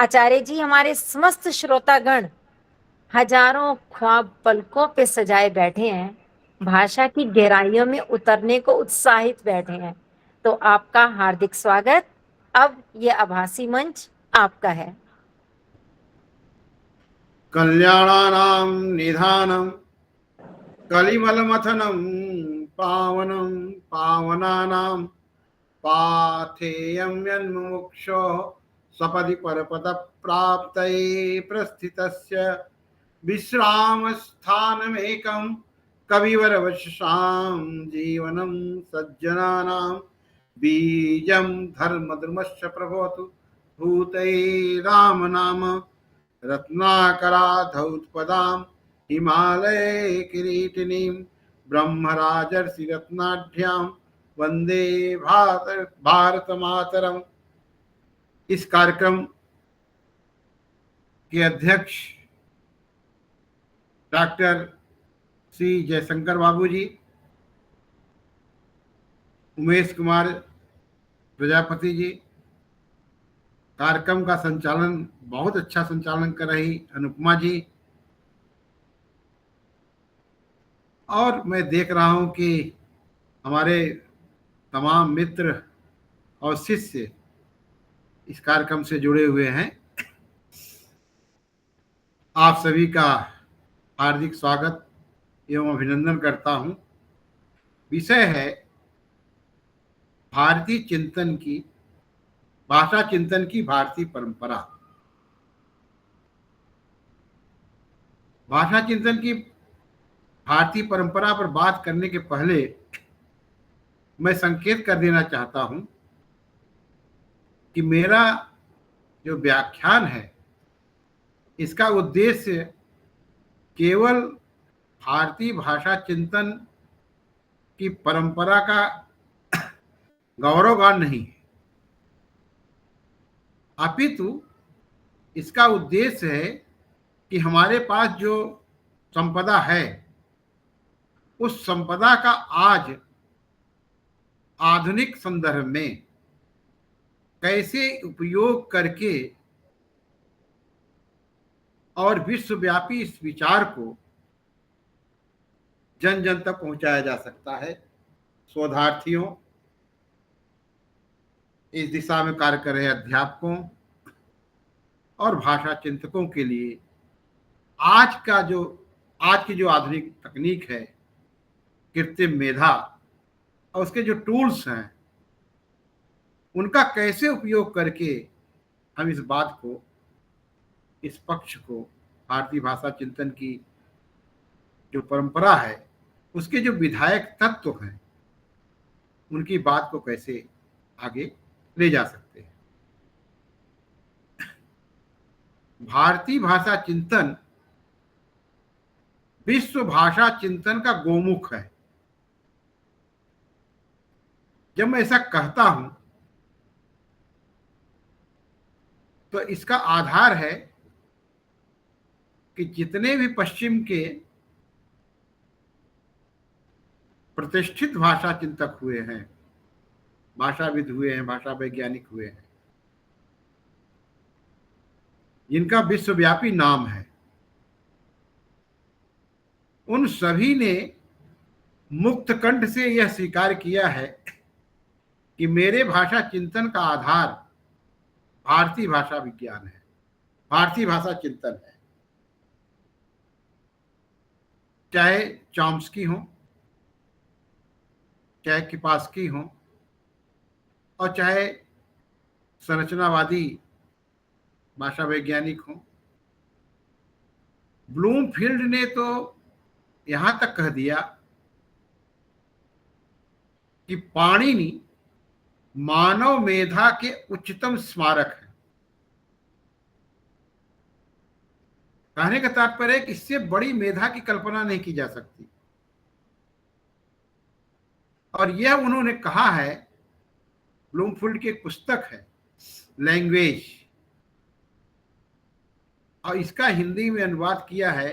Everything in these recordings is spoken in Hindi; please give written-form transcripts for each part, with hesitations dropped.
आचार्य जी, हमारे समस्त श्रोतागण हजारों ख्वाब पलकों पे सजाए बैठे हैं, भाषा की गहराइयों में उतरने को उत्साहित बैठे हैं। तो आपका हार्दिक स्वागत। अब ये आभासी मंच आपका है। कल्याणानां निधानं कलिमलमथनं पावनं पावनानां पाथेयं यन्मुमुक्षो सपदि परपदप्राप्तये प्रस्थितस्य विश्रामस्थानमेकं कविवरवशां जीवनं सज्जनानां बीजं धर्मधर्मस्य प्रभवतु भूतये राम नाम रत्नाकराधौत्पदां हिमालये किरीटिनीं ब्रह्मराजर्षि रत्नाढ्यां वंदे भारत मातरम। इस कार्यक्रम के अध्यक्ष डॉक्टर श्री जयशंकर बाबू जी, उमेश कुमार प्रजापति जी, कार्यक्रम का संचालन बहुत अच्छा संचालन कर रही अनुपमा जी, और मैं देख रहा हूं कि हमारे तमाम मित्र और शिष्य इस कार्यक्रम से जुड़े हुए हैं। आप सभी का हार्दिक स्वागत एवं अभिनंदन करता हूं। विषय है भारतीय चिंतन की, भाषा चिंतन की भारतीय परंपरा। भाषा चिंतन की भारतीय परंपरा पर बात करने के पहले मैं संकेत कर देना चाहता हूं कि मेरा जो व्याख्यान है इसका उद्देश्य केवल भारतीय भाषा चिंतन की परंपरा का गौरवगान नहीं है, अपितु इसका उद्देश्य है कि हमारे पास जो संपदा है उस संपदा का आज आधुनिक संदर्भ में कैसे उपयोग करके और विश्वव्यापी इस विचार को जन जन तक पहुंचाया जा सकता है। शोधार्थियों, इस दिशा में कार्य कर रहे अध्यापकों और भाषा चिंतकों के लिए आज की जो आधुनिक तकनीक है, कृत्रिम मेधा और उसके जो टूल्स हैं, उनका कैसे उपयोग करके हम इस बात को, इस पक्ष को, भारतीय भाषा चिंतन की जो परंपरा है उसके जो विधायक तत्व हैं उनकी बात को कैसे आगे ले जा सकते हैं। भारतीय भाषा चिंतन विश्व भाषा चिंतन का गोमुख है। जब मैं ऐसा कहता हूं तो इसका आधार है कि जितने भी पश्चिम के प्रतिष्ठित भाषा चिंतक हुए हैं, भाषाविद हुए हैं, भाषा वैज्ञानिक हुए हैं, जिनका विश्वव्यापी नाम है, उन सभी ने मुक्त कंठ से यह स्वीकार किया है कि मेरे भाषा चिंतन का आधार भारतीय भाषा विज्ञान है, भारतीय भाषा चिंतन है। चाहे चॉम्स्की हो, चाहे किपास्की हो, और चाहे संरचनावादी भाषा वैज्ञानिक हो। ब्लूमफील्ड ने तो यहां तक कह दिया कि पाणिनि मानव मेधा के उच्चतम स्मारक है। कहने का तात्पर्य है कि इससे बड़ी मेधा की कल्पना नहीं की जा सकती। और यह उन्होंने कहा है, ब्लूमफील्ड की एक पुस्तक है लैंग्वेज, और इसका हिंदी में अनुवाद किया है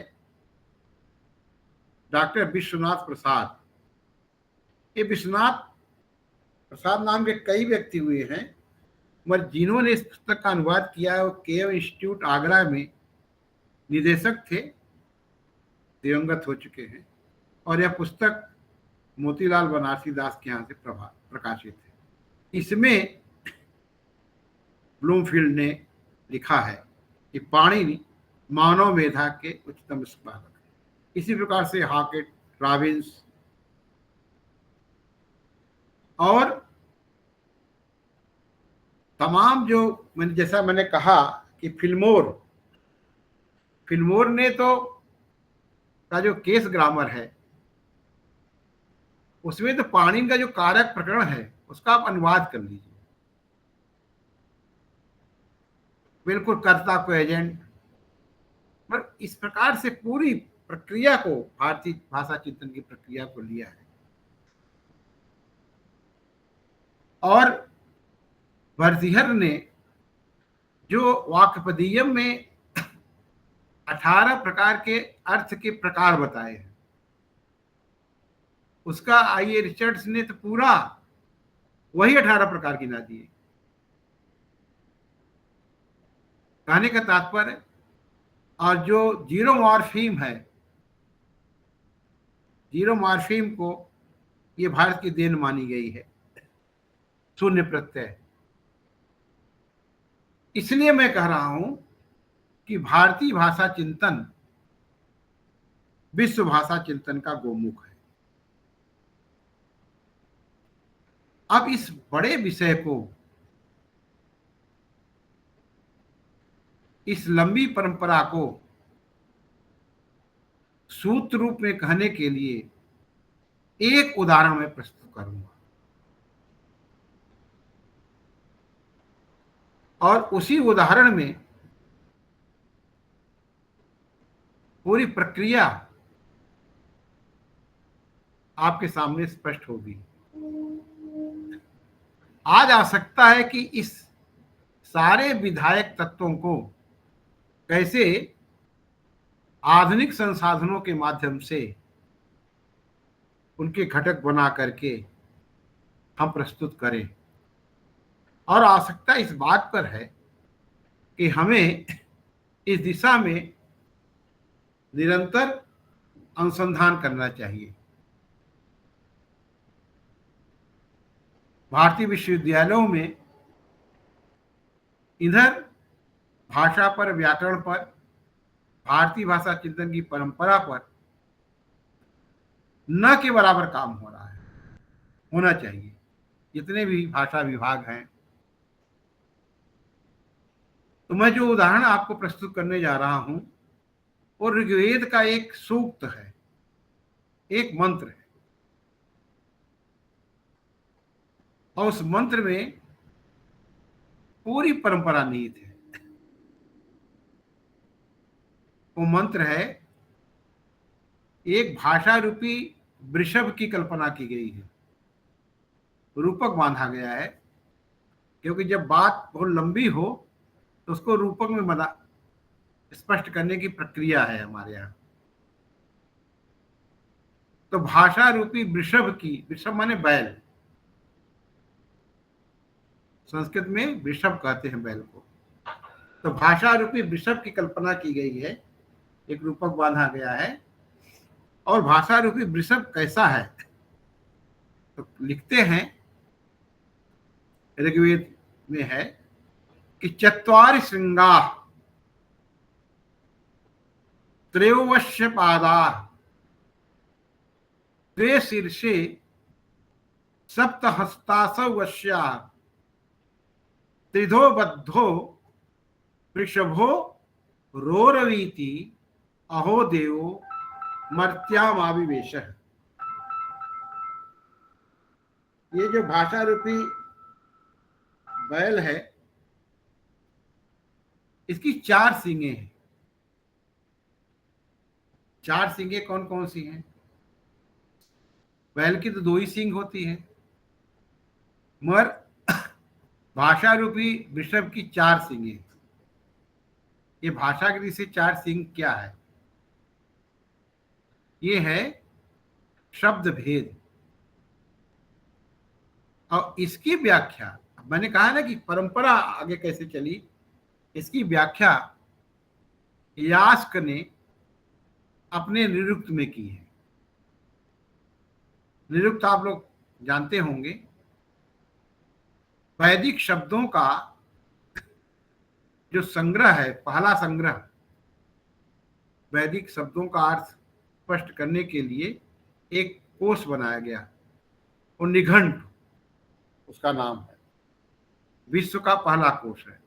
डॉक्टर विश्वनाथ प्रसाद। ये विश्वनाथ प्रसाद नाम के कई व्यक्ति हुए हैं मगर जिन्होंने इस पुस्तक का अनुवाद किया है वो केव इंस्टीट्यूट आगरा में निदेशक थे, दिवंगत हो चुके हैं। और यह पुस्तक मोतीलाल बनारसी दास के यहाँ से प्रकाशित है। इसमें ब्लूमफील्ड ने लिखा है कि पाणिनि मानव मेधा के उच्चतम स्मारक है। इसी प्रकार से हॉकेट, रॉबिन्स और तमाम जो जैसा मैंने कहा कि फिल्मोर ने तो का जो केस ग्रामर है उसमें तो पाणिनि का जो कारक प्रकरण है उसका आप अनुवाद कर लीजिए, बिल्कुल कर्ता को एजेंट। पर इस प्रकार से पूरी प्रक्रिया को, भारतीय भाषा चिंतन की प्रक्रिया को लिया है। और भरतिहर ने जो वाक्पदीयम में 18 प्रकार के अर्थ के प्रकार बताए हैं, उसका आइए रिचर्ड्स ने तो पूरा वही 18 प्रकार गिना दिए। कहने का तात्पर्य, और जो जीरो मॉर्फीम को ये भारत की देन मानी गई है, शून्य प्रत्यय। इसलिए मैं कह रहा हूं कि भारतीय भाषा चिंतन विश्व भाषा चिंतन का गोमुख है। अब इस बड़े विषय को, इस लंबी परंपरा को सूत्र रूप में कहने के लिए एक उदाहरण मैं प्रस्तुत करूंगा, और उसी उदाहरण में पूरी प्रक्रिया आपके सामने स्पष्ट होगी। आज आवश्यकता है कि इस सारे विधायक तत्वों को कैसे आधुनिक संसाधनों के माध्यम से उनके घटक बना करके हम प्रस्तुत करें। और आवश्यकता इस बात पर है कि हमें इस दिशा में निरंतर अनुसंधान करना चाहिए। भारतीय विश्वविद्यालयों में इधर भाषा पर, व्याकरण पर, भारतीय भाषा चिंतन की परंपरा पर न के बराबर काम हो रहा है, होना चाहिए। जितने भी भाषा विभाग हैं, तो मैं जो उदाहरण आपको प्रस्तुत करने जा रहा हूं वो ऋग्वेद का एक सूक्त है, एक मंत्र है। और उस मंत्र में पूरी परंपरा निहित है। वो मंत्र है, एक भाषा रूपी वृषभ की कल्पना की गई है, रूपक बांधा गया है, क्योंकि जब बात बहुत लंबी हो तो उसको रूपक में बना स्पष्ट करने की प्रक्रिया है हमारे यहाँ। तो भाषा रूपी वृषभ की, वृषभ माने बैल, संस्कृत में वृषभ कहते हैं बैल को। तो भाषा रूपी वृषभ की कल्पना की गई है, एक रूपक बांधा गया है। और भाषा रूपी वृषभ कैसा है, तो लिखते हैं, ऋग्वेद में है कि चत्वारि श्रृंगा त्रयोवश्य पादा त्वे शीर्षे सप्तहस्तासौ वश्या त्रिधो बद्धो वृषभो रोरवीति अहो देवो मर्त्यामाविवेश। ये जो भाषा रूपी बैल है, इसकी 4 सींगें हैं। 4 सींगें कौन कौन सी हैं? बैल की तो 2 ही सींग होती है, मगर भाषा रूपी वृषभ की 4 सींगें। ये भाषा के दृष्टि से 4 सींग क्या है? ये है शब्द भेद। और इसकी व्याख्या मैंने कहा ना कि परंपरा आगे कैसे चली, इसकी व्याख्या यास्क ने अपने निरुक्त में की है। निरुक्त आप लोग जानते होंगे, वैदिक शब्दों का जो संग्रह है, पहला संग्रह वैदिक शब्दों का अर्थ स्पष्ट करने के लिए एक कोश बनाया गया, वो निघंट उसका नाम है, विश्व का पहला कोश है।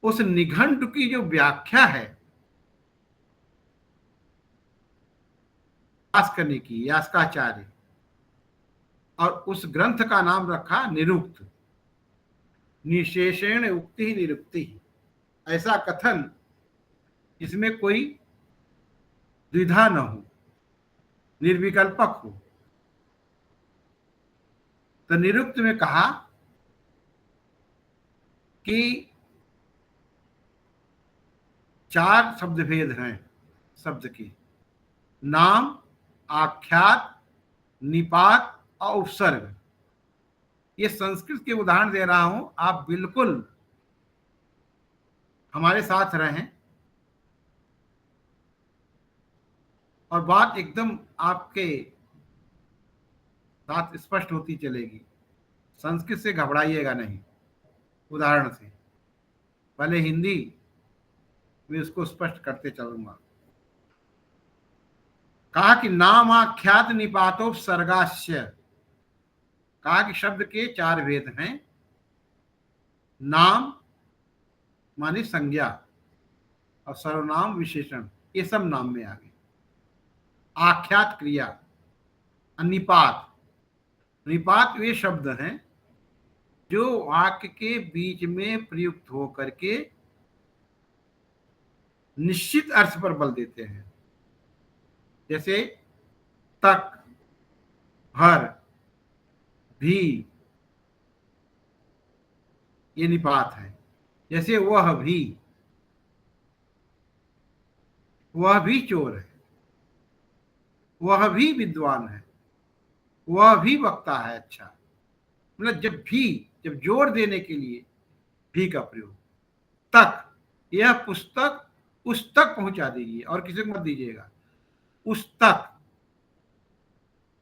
उस निघंट की जो व्याख्या है यास्क ने की, यास्काचार्य, और उस ग्रंथ का नाम रखा निरुक्त, निशेषेण उक्ति निरुक्ति, ऐसा कथन इसमें कोई द्विधा न हो, निर्विकल्पक हो। तो निरुक्त में कहा कि 4 शब्द भेद हैं शब्द के, नाम, आख्यात, निपात और उपसर्ग। ये संस्कृत के उदाहरण दे रहा हूं, आप बिल्कुल हमारे साथ रहें और बात एकदम आपके साथ स्पष्ट होती चलेगी। संस्कृत से घबराइएगा नहीं, उदाहरण से, पहले हिंदी में उसको स्पष्ट करते चलूंगा। कहा कि नाम आख्यात निपातोपसर्गास्य, कहा कि शब्द के 4 भेद हैं। नाम माने संज्ञा और सर्वनाम विशेषण, ये सब नाम में आ गए। आख्यात क्रिया, निपात, निपात वे शब्द हैं जो वाक्य के बीच में प्रयुक्त होकर के निश्चित अर्थ पर बल देते हैं, जैसे तक, भर, भी, ये निपात है। जैसे वह भी चोर है, वह भी विद्वान है, वह भी वक्ता है। अच्छा, मतलब जब जोर देने के लिए भी का प्रयोग। तक, यह पुस्तक उस तक पहुंचा दीजिए और किसी को मत दीजिएगा, उस तक।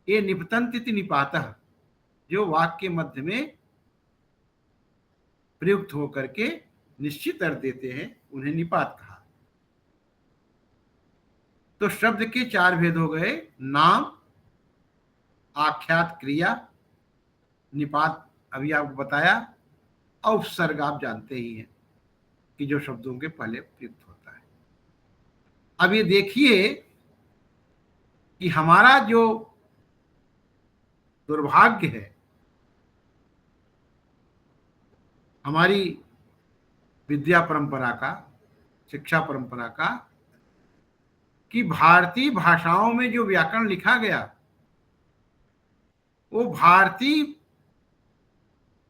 ये निपतंत निपातः, जो वाक्य के मध्य में प्रयुक्त होकर के निश्चित अर्थ देते हैं, उन्हें निपात कहा। तो शब्द के 4 भेद हो गए, नाम, आख्यात क्रिया, निपात अभी आपको बताया, और उपसर्ग आप जानते ही हैं कि जो शब्दों के पहले प्रयुक्त होता है। अब ये देखिए कि हमारा जो दुर्भाग्य है, हमारी विद्या परंपरा का, शिक्षा परंपरा का, कि भारतीय भाषाओं में जो व्याकरण लिखा गया वो भारतीय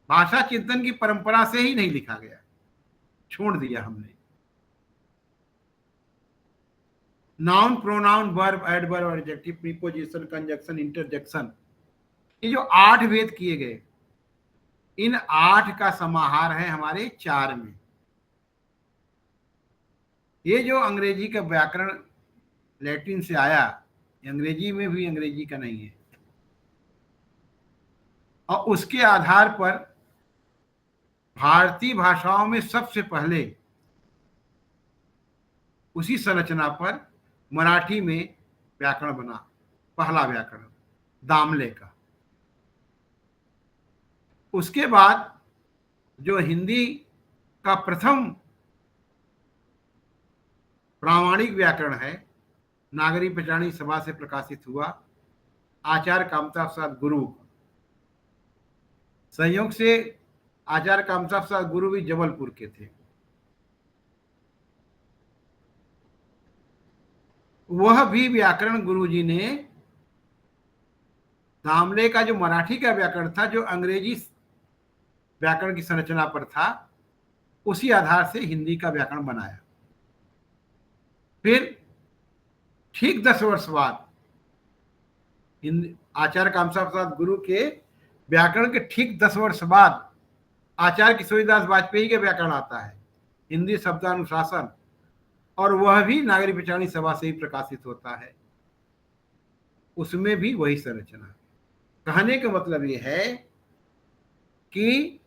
भाषा चिंतन की परंपरा से ही नहीं लिखा गया, छोड़ दिया हमने। Noun, pronoun, verb, adverb, adjective, preposition, conjunction, interjection, ये जो 8 भेद किए गए, इन 8 का समाहार है हमारे 4 में। ये जो अंग्रेजी का व्याकरण लैटिन से आया, अंग्रेजी में भी अंग्रेजी का नहीं है, और उसके आधार पर भारतीय भाषाओं में सबसे पहले उसी संरचना पर मराठी में व्याकरण बना, पहला व्याकरण दामले का। उसके बाद जो हिंदी का प्रथम प्रामाणिक व्याकरण है, नागरी पंचाणी सभा से प्रकाशित हुआ, आचार्य कामता प्रसाद गुरु। संयोग से आचार्य कामता प्रसाद गुरु भी जबलपुर के थे। वह भी व्याकरण गुरुजी ने दामले का जो मराठी का व्याकरण था, जो अंग्रेजी व्याकरण की संरचना पर था, उसी आधार से हिंदी का व्याकरण बनाया। फिर ठीक 10 वर्ष बाद आचार्य कामता प्रसाद गुरु के व्याकरण के ठीक 10 वर्ष बाद आचार्य किशोरीदास वाजपेयी का व्याकरण आता है, हिंदी शब्दानुशासन, और वह भी नागरिक पिछाणी सभा से ही प्रकाशित होता है। उसमें भी वही संरचना। कहने का मतलब ये है कि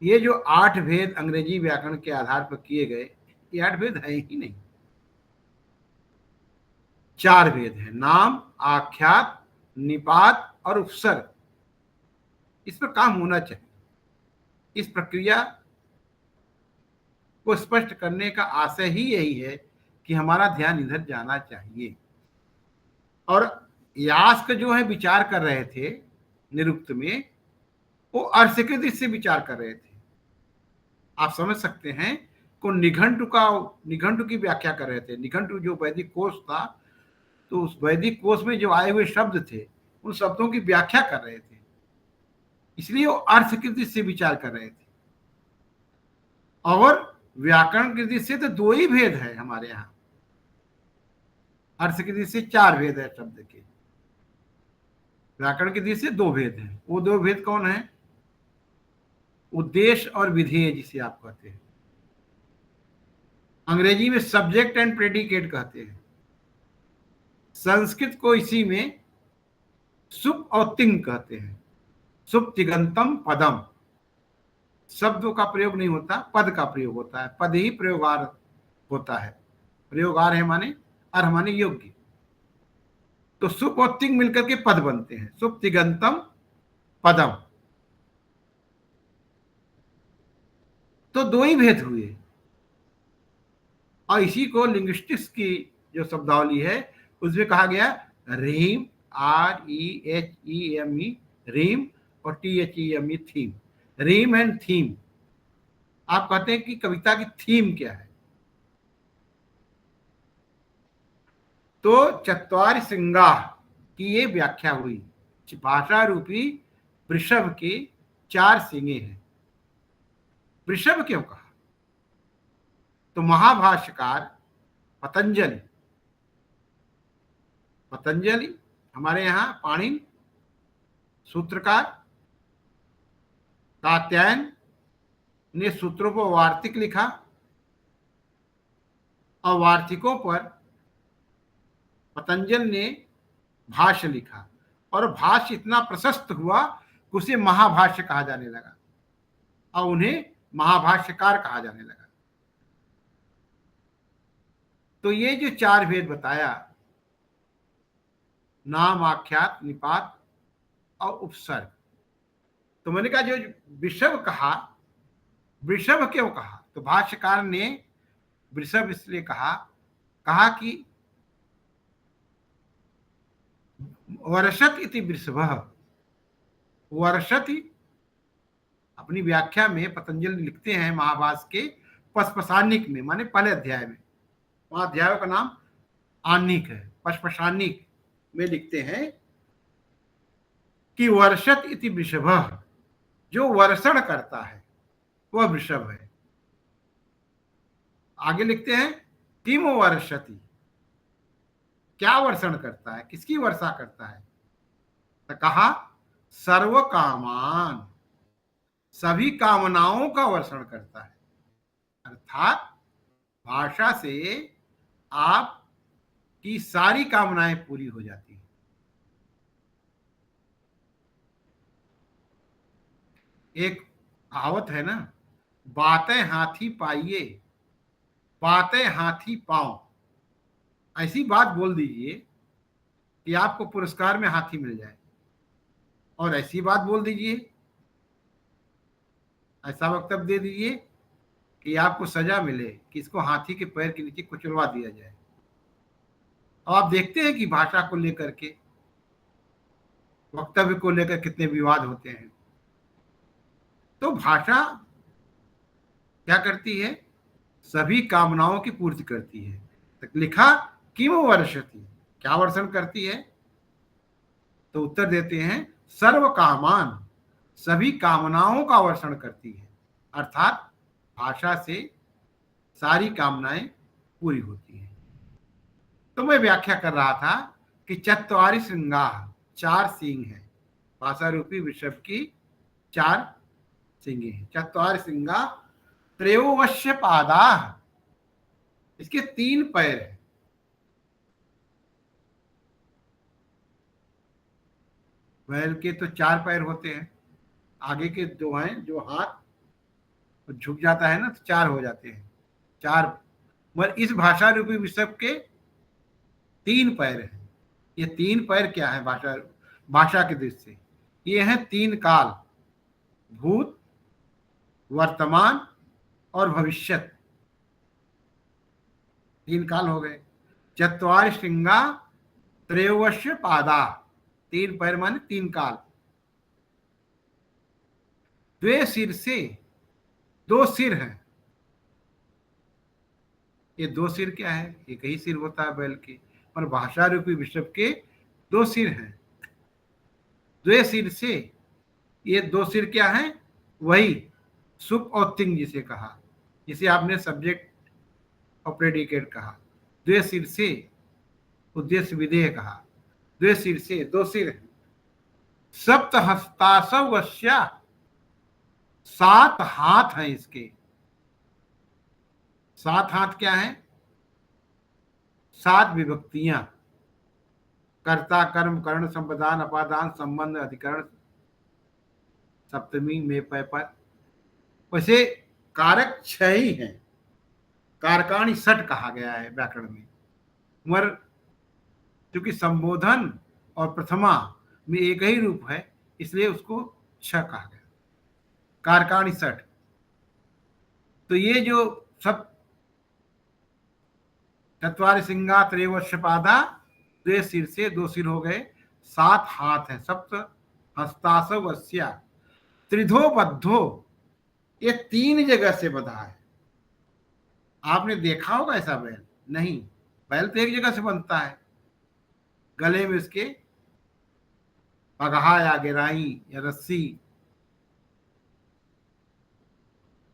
ये जो 8 भेद अंग्रेजी व्याकरण के आधार पर किए गए, ये 8 भेद है ही नहीं। 4 भेद हैं, नाम, आख्यात, निपात और उपसर्ग। इस पर काम होना चाहिए। इस प्रक्रिया को स्पष्ट करने का आशय ही यही है कि हमारा ध्यान इधर जाना चाहिए। और यास्क जो है विचार कर रहे थे निरुक्त में, वो अर्थ की दृष्टि से विचार कर रहे थे। आप समझ सकते हैं को निघंटु की व्याख्या कर रहे थे। निघंटु जो वैदिक कोश था, तो उस वैदिक कोश में जो आए हुए शब्द थे, उन शब्दों की व्याख्या कर रहे थे, इसलिए वो अर्थ की दृष्टि से विचार कर रहे थे। और व्याकरण की दृष्टि से तो 2 ही भेद है हमारे यहाँ, अर्थ की दृष्टि से 4 भेद है शब्द के, व्याकरण की दृष्टि से 2 भेद हैं। वो 2 भेद कौन है? उद्देश्य और विधेय, जिसे आप कहते हैं। अंग्रेजी में सब्जेक्ट एंड प्रेडिकेट कहते हैं, संस्कृत को इसी में सुप और तिंग कहते हैं। सुप तिगंतम पदम, शब्दों का प्रयोग नहीं होता, पद का प्रयोग होता है। पद ही प्रयोगार होता है। प्रयोगार है माने अर्ह माने योग्य। तो सुप और तिंग मिलकर के पद बनते हैं, सुप तिगंतम पदम। तो 2 ही भेद हुए। और इसी को लिंग्विस्टिक्स की जो शब्दावली है उसमें कहा गया रीम, REHEME, रीम, और THEME, theme. Rheme and theme. आप कहते हैं कि कविता की थीम क्या है? तो चत्वारि श्रृंगार की ये व्याख्या हुई। भाषा रूपी वृषभ के 4 सींगे हैं। वृषभ क्यों कहा? तो महाभाष्यकार पतंजलि हमारे यहाँ पाणिनि, सूत्रकार कात्यायन ने सूत्रों पर वार्तिक लिखा, और वार्तिकों पर पतंजलि ने भाष्य लिखा, और भाष्य इतना प्रशस्त हुआ कि उसे महाभाष्य कहा जाने लगा और उन्हें महाभाष्यकार कहा जाने लगा। तो ये जो 4 भेद बताया, नाम, आख्यात, निपात और उपसर्ग, तो मैंने कहा जो वृषभ कहा, वृषभ क्यों कहा? तो भाष्यकार ने वृषभ इसलिए कहा कि वर्षत इति वृषभः। वर्षति अपनी व्याख्या में पतंजलि लिखते हैं महाभाष्य के पशपशानिक में, माने पहले अध्याय में। वहां अध्यायों का नाम आनिक है। पशपशानिक में लिखते हैं कि वर्षत इति वृषभः, जो वर्षण करता है वह वृषभ है। आगे लिखते हैं किम वर्षति, क्या वर्षण करता है, किसकी वर्षा करता है? तो कहा सर्व कामान, सभी कामनाओं का वर्षण करता है। अर्थात भाषा से आपकी सारी कामनाएं पूरी हो जाती हैं। एक कहावत है ना, बातें हाथी पाइए, बातें हाथी पाओ। ऐसी बात बोल दीजिए कि आपको पुरस्कार में हाथी मिल जाए, और ऐसी बात बोल दीजिए, ऐसा वक्तव्य दे दीजिए कि आपको सजा मिले, कि इसको हाथी के पैर के नीचे कुचलवा दिया जाए। और आप देखते हैं कि भाषा को लेकर के, वक्तव्य को लेकर कितने विवाद होते हैं। तो भाषा क्या करती है? सभी कामनाओं की पूर्ति करती है। तो लिखा किम वर्षति, क्या वर्षण करती है? तो उत्तर देते हैं सर्व कामान, सभी कामनाओं का वर्षण करती है। अर्थात भाषा से सारी कामनाएं पूरी होती हैं। तो मैं व्याख्या कर रहा था कि चत्वारि श्रृंगार, 4 सींग है। भाषा रूपी वृषभ की 4 सिंगे हैं। चत्वार सिंगा त्रयोवश्य पादा, इसके 3 पैर हैं। बैल के तो 4 पैर होते हैं, आगे के 2 हैं, जो हाथ झुक जाता है ना तो 4 हो जाते हैं, 4। मगर इस भाषा रूपी वृषभ के 3 पैर हैं। ये 3 पैर क्या है भाषा की दृष्टि से? ये हैं 3 काल, भूत, वर्तमान और भविष्यत। 3 काल हो गए। चत्वारि श्रृंगा त्रयोवश्य पादा, 3 पैर माने 3 काल। द्वे सिर से, 2 सिर हैं। ये 2 सिर क्या है? एक ही सिर होता है बैल के, और भाषा रूपी वृषभ के 2 सिर हैं। द्वे सिर से, ये 2 सिर क्या है? वही सुप और तिंग जिसे कहा, जिसे आपने सब्जेक्ट और प्रेडिकेट कहा। द्वे सिर से उद्देश्य विधेय कहा। द्वे सिर से, 2 सिर हैं। सप्त हस्तासव वश्या, 7 हाथ हैं इसके। 7 हाथ क्या है? 7 विभक्तियां, कर्ता, कर्म, करण, संप्रदान, अपादान, संबंध, अधिकरण, सप्तमी में पै पर। वैसे कारक 6 ही हैं, कारकाणि षट कहा गया है व्याकरण में। मगर क्योंकि संबोधन और प्रथमा में एक ही रूप है, इसलिए उसको 6 कहा गया, कारकाणि षट। तो ये जो सब चत्वारि सिंगा त्रयोवश्य पादा, 2 सिर से, 2 सिर हो गए, 7 हाथ हैं। सप्त हस्तासव वश्या, त्रिधो बद्धो, ये 3 जगह से बंधा है। आपने देखा होगा ऐसा बैल? नहीं, बैल तो एक जगह से बनता है। गले में इसके पगहा या गिराई या रस्सी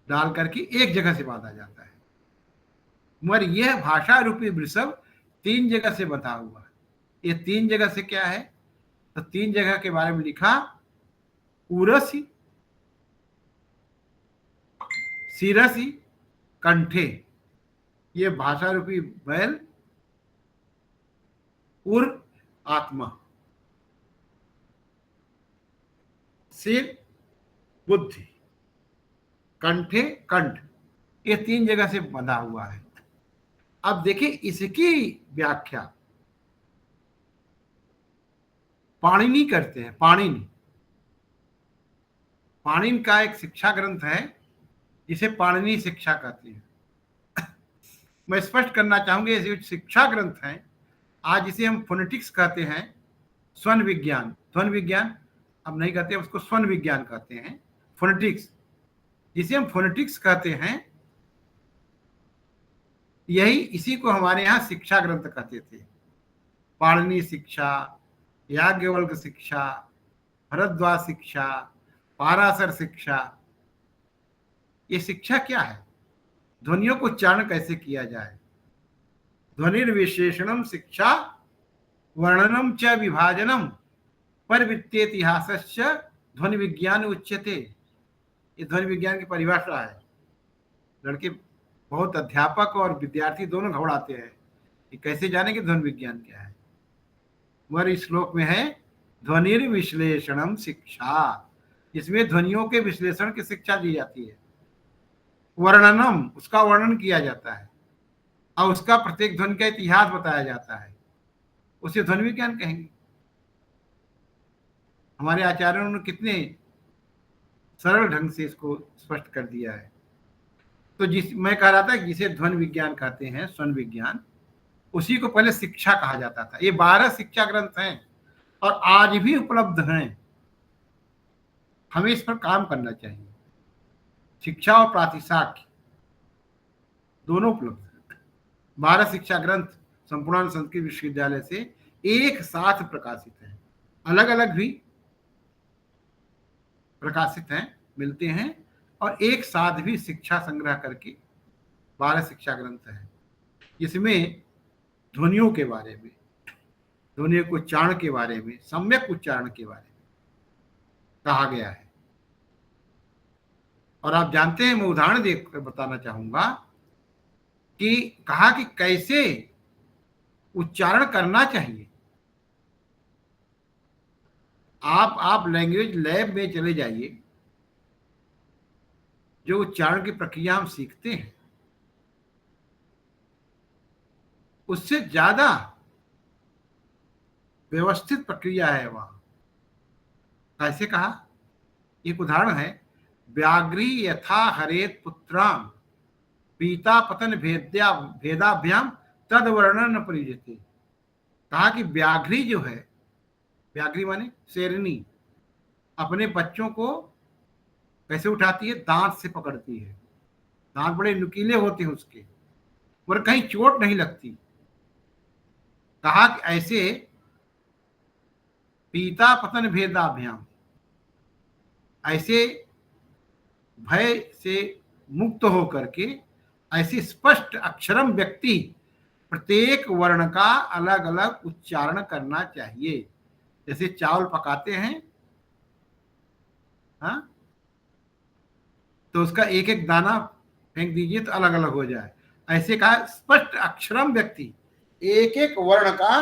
डाल करके एक जगह से बांधा जाता है। मगर यह भाषा रूपी वृषभ 3 जगह से बंधा हुआ है। ये 3 जगह से क्या है? तो 3 जगह के बारे में लिखा, उरसी, सिरसी, कंठे। ये भाषा रूपी बैल उर आत्मा, सिर बुद्धि, कंठे कंठ, ये 3 जगह से बंधा हुआ है। अब देखिए इसकी व्याख्या पाणिनि करते हैं। पाणिनि का एक शिक्षा ग्रंथ है जिसे पाणिनि शिक्षा कहते हैं। मैं स्पष्ट करना चाहूंगा, ये शिक्षा ग्रंथ है, आज इसे हम फोनेटिक्स कहते हैं, स्वन विज्ञान, ध्वन विज्ञान अब नहीं कहते, उसको स्वन विज्ञान कहते हैं, फोनेटिक्स, जिसे हम फोनेटिक्स कहते हैं। यही, इसी को हमारे यहाँ शिक्षा ग्रंथ कहते थे। पाणिनि शिक्षा, याज्ञवल्क्य शिक्षा, भरद्वाज शिक्षा, पाराशर शिक्षा। ये शिक्षा क्या है? ध्वनियों को उच्चारण कैसे किया जाए, ध्वनिर्विशेषणम शिक्षा, वर्णनम च विभाजनम, परवृत्तेतिहासश्च ध्वनि विज्ञान उच्यते। ये ध्वनि विज्ञान की परिभाषा है। लड़के बहुत, अध्यापक और विद्यार्थी दोनों घबराते हैं कि कैसे जाने कि ध्वनि विज्ञान क्या है। मगर इस श्लोक में है ध्वनिर्विश्लेषणम शिक्षा, इसमें ध्वनियों के विश्लेषण की शिक्षा दी जाती है। वर्णनम, उसका वर्णन किया जाता है, और उसका प्रत्येक ध्वनि का इतिहास बताया जाता है, उसे ध्वनि विज्ञान कहेंगे। हमारे आचार्यों ने कितने सरल ढंग से इसको स्पष्ट कर दिया है। तो मैं कह रहा था कि जिसे ध्वनि विज्ञान कहते हैं, स्वन विज्ञान, उसी को पहले शिक्षा कहा जाता था। ये 12 शिक्षा ग्रंथ हैं और आज भी उपलब्ध हैं। हमें इस पर काम करना चाहिए। शिक्षा और प्रातिशाख्य दोनों उपलब्ध हैं। 12 शिक्षा ग्रंथ संपूर्णानंद संस्कृत विश्वविद्यालय से एक साथ प्रकाशित हैं, अलग अलग भी प्रकाशित हैं, मिलते हैं, और एक साथ भी शिक्षा संग्रह करके 12 शिक्षा ग्रंथ हैं। इसमें ध्वनियों के बारे में, ध्वनियों के उच्चारण के बारे में, सम्यक उच्चारण के बारे में, कहा गया है। और आप जानते हैं, मैं उदाहरण देकर बताना चाहूंगा कि कहा कि कैसे उच्चारण करना चाहिए। आप लैंग्वेज लैब में चले जाइए, जो उच्चारण की प्रक्रिया हम सीखते हैं उससे ज्यादा व्यवस्थित प्रक्रिया है वहां। कैसे कहा, एक उदाहरण है, व्याघ्री यथा हरेत पुत्राम पीता पतन भेदाभ्याम तद वर्णन परिजते। कहा कि व्याघ्री जो है, व्याघ्री माने शेरनी, अपने बच्चों को कैसे उठाती है, दांत से पकड़ती है। दांत बड़े नुकीले होते हैं उसके, और कहीं चोट नहीं लगती। कहा कि ऐसे पीता पतन भेदाभ्याम, ऐसे भय से मुक्त होकर के ऐसे स्पष्ट अक्षरम व्यक्ति प्रत्येक वर्ण का अलग अलग उच्चारण करना चाहिए। जैसे चावल पकाते हैं, हाँ, तो उसका एक एक दाना फेंक दीजिए तो अलग अलग हो जाए। ऐसे कहा स्पष्ट अक्षरम व्यक्ति, एक एक वर्ण का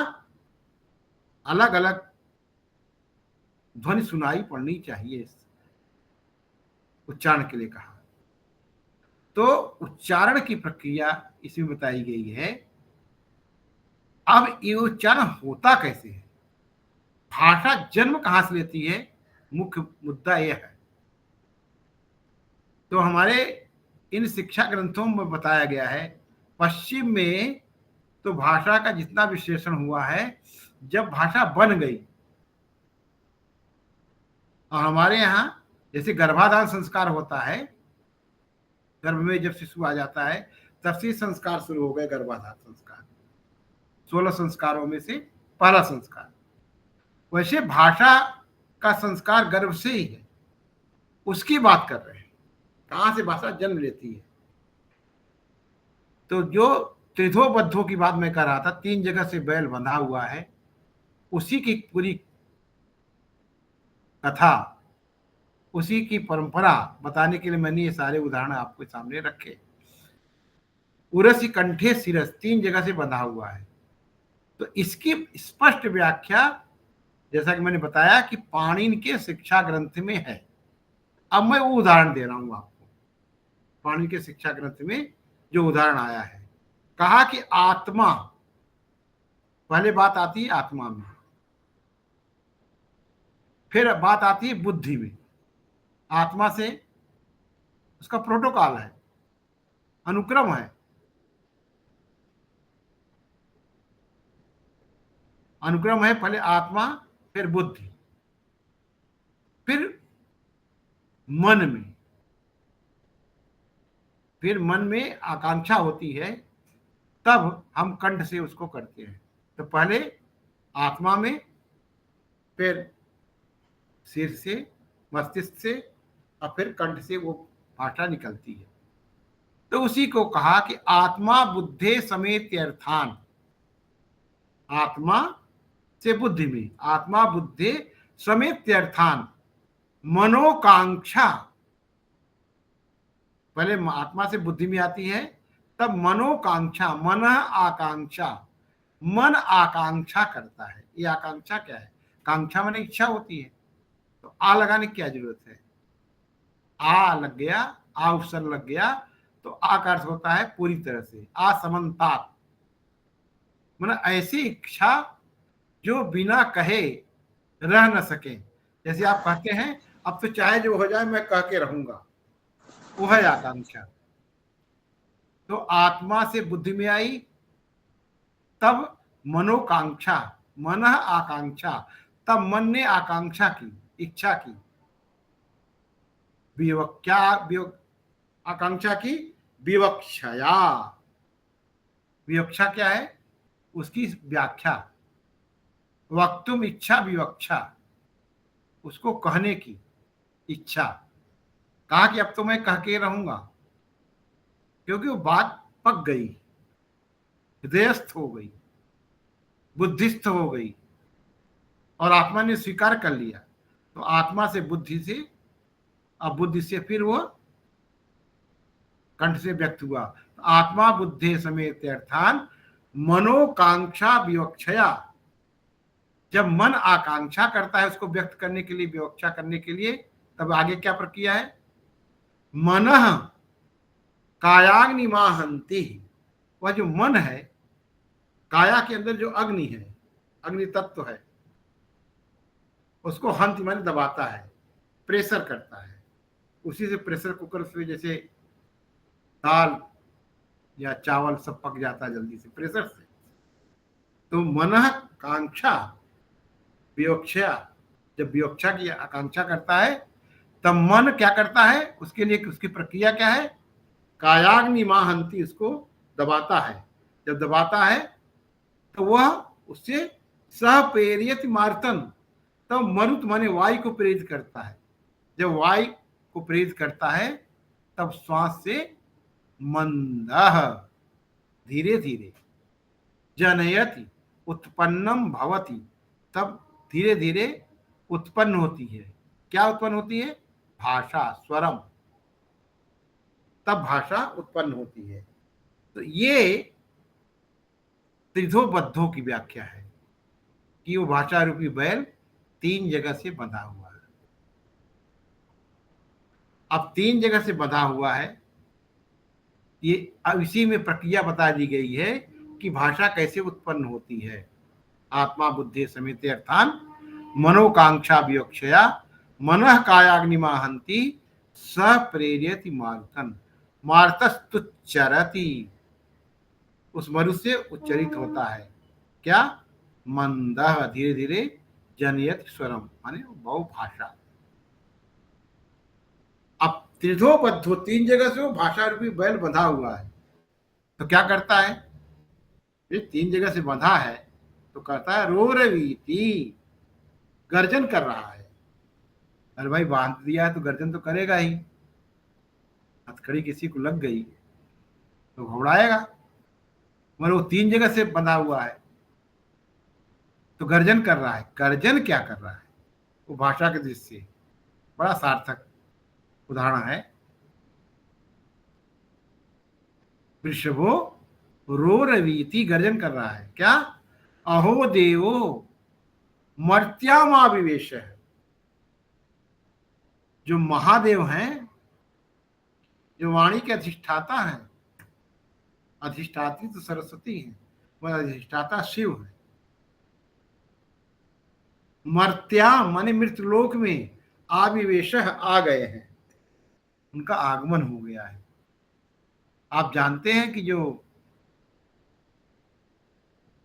अलग अलग ध्वनि सुनाई पड़नी चाहिए उच्चारण के लिए कहा। तो उच्चारण की प्रक्रिया इसमें बताई गई है। अब ये उच्चारण होता कैसे है, भाषा जन्म कहां से लेती है, मुख्य मुद्दा यह है। तो हमारे इन शिक्षा ग्रंथों में बताया गया है, पश्चिम में तो भाषा का जितना विश्लेषण हुआ है, जब भाषा बन गई, और हमारे यहाँ जैसे गर्भाधान संस्कार होता है, गर्भ में जब शिशु आ जाता है तब से संस्कार शुरू हो गए, गर्भाधान संस्कार 16 संस्कारों में से पहला संस्कार। वैसे भाषा का संस्कार गर्भ से ही है, उसकी बात कर रहे हैं, कहां से भाषा जन्म लेती है। तो जो त्रिधो बद्धों की बात मैं कर रहा था, 3 जगह से बैल बंधा हुआ है, उसी की पूरी कथा, उसी की परंपरा बताने के लिए मैंने ये सारे उदाहरण आपके सामने रखे। उरसी कंठे सिरस 3 जगह से बंधा हुआ है। तो इसकी स्पष्ट व्याख्या, जैसा कि मैंने बताया, कि पाणिनि के शिक्षा ग्रंथ में है। अब मैं वो उदाहरण दे रहा हूं आपको, पाणिनि के शिक्षा ग्रंथ में जो उदाहरण आया है। कहा कि आत्मा, पहले बात आती है आत्मा में, फिर बात आती है बुद्धि में। आत्मा से उसका प्रोटोकॉल है, अनुक्रम है। अनुक्रम है, पहले आत्मा, फिर बुद्धि, फिर मन में, फिर मन में आकांक्षा होती है, तब हम कंठ से उसको करते हैं। तो पहले आत्मा में, फिर सिर से, मस्तिष्क से, और फिर कंठ से वो भाषा निकलती है। तो उसी को कहा कि आत्मा बुद्धे समेत अर्थान, आत्मा से बुद्धि में, आत्मा बुद्धे समेत अर्थान मनोकांक्षा, पहले आत्मा से बुद्धि में आती है, तब मनोकांक्षा, मन आकांक्षा, मन आकांक्षा करता है। ये आकांक्षा क्या है, कांक्षा माने इच्छा होती है। तो आ लगाने की क्या जरूरत है, आ लग गया, आ उपसर्ग लग गया, तो आ का अर्थ होता है पूरी तरह से, असमन्तात, मतलब ऐसी इच्छा जो बिना कहे रह न सके। जैसे आप कहते हैं अब तो चाहे जो हो जाए मैं कह के रहूंगा, वो है आकांक्षा। तो आत्मा से बुद्धि में आई, तब मनोकांक्षा, मन आकांक्षा, तब मन ने आकांक्षा की, इच्छा की, आकांक्षा की विवक्षया। विवक्षा क्या है, उसकी व्याख्या, वक्तुम इच्छा विवक्षा, उसको कहने की इच्छा। कहा कि अब तो मैं कह के रहूंगा, क्योंकि वो बात पक गई, हृदयस्थ हो गई, बुद्धिस्थ हो गई, और आत्मा ने स्वीकार कर लिया। तो आत्मा से बुद्धि से, अब बुद्धि से फिर वो कंठ से व्यक्त हुआ। तो आत्मा बुद्धि समेत अर्थान मनोकांक्षा विवक्षया, जब मन आकांक्षा करता है उसको व्यक्त करने के लिए, विवक्षा करने के लिए, तब आगे क्या प्रक्रिया है? मनः कायाग्निमाहंति, वह जो मन है, काया के अंदर जो अग्नि है, अग्नि तत्व है, उसको हंत माने दबाता है, प्रेशर करता है। उसी से प्रेशर कुकर से जैसे दाल या चावल सब पक जाता है जल्दी से, प्रेशर से। तो मनः कांक्षा विवक्षा, जब विवक्षा की आकांक्षा करता है तब मन क्या करता है, उसके लिए उसकी प्रक्रिया क्या है? कायाग्नि माहंती, उसको दबाता है। जब दबाता है तो वह उससे सह प्रेरित मार्तन, तब मरुत माने वायु को प्रेरित करता है। जब वायु को प्रेरित करता है तब श्वास से मंदः, धीरे धीरे, जनयति उत्पन्नम भवति, तब धीरे धीरे उत्पन्न होती है। क्या उत्पन्न होती है? भाषा, स्वरम, तब भाषा उत्पन्न होती है। तो ये त्रिधोबद्धों की व्याख्या है कि वो भाषा रूपी बैल 3 जगह से बंधा हुआ है। अब 3 जगह से बंधा हुआ है, ये अब इसी में प्रक्रिया बता दी गई है कि भाषा कैसे उत्पन्न होती है। आत्मा बुद्धि समेत अर्थान मनोकांक्षा विवक्षया मनः कायाग्निमाहंति स प्रेरयति मारुतन, मार्तस्तुच्चरति, उस मरु से उच्चरित होता है। क्या? मंदः, धीरे धीरे, जनयत स्वरम माने बहुभाषा। अब त्रिधोबद्धो, 3 जगह से वो भाषा रूपी बैल बंधा हुआ है, तो क्या करता है? ये 3 जगह से बंधा है तो कहता है रोरवीति, गर्जन कर रहा है। अरे भाई बांध दिया है तो गर्जन तो करेगा ही, हथकड़ी किसी को लग गई तो घबराएगा, मगर वो 3 जगह से बंधा हुआ है तो गर्जन कर रहा है। गर्जन क्या कर रहा है? वो भाषा के दृष्टि से बड़ा सार्थक उदाहरण है। वृषभो रोरवीति, गर्जन कर रहा है। क्या? अहो देवो मर्त्यामाविवेश, जो महादेव हैं, जो वाणी के अधिष्ठाता हैं, अधिष्ठात्री तो सरस्वती है, वह अधिष्ठाता शिव है। मर्त्या माने मृतलोक में, आविवेश आ गए हैं, उनका आगमन हो गया है। आप जानते हैं कि जो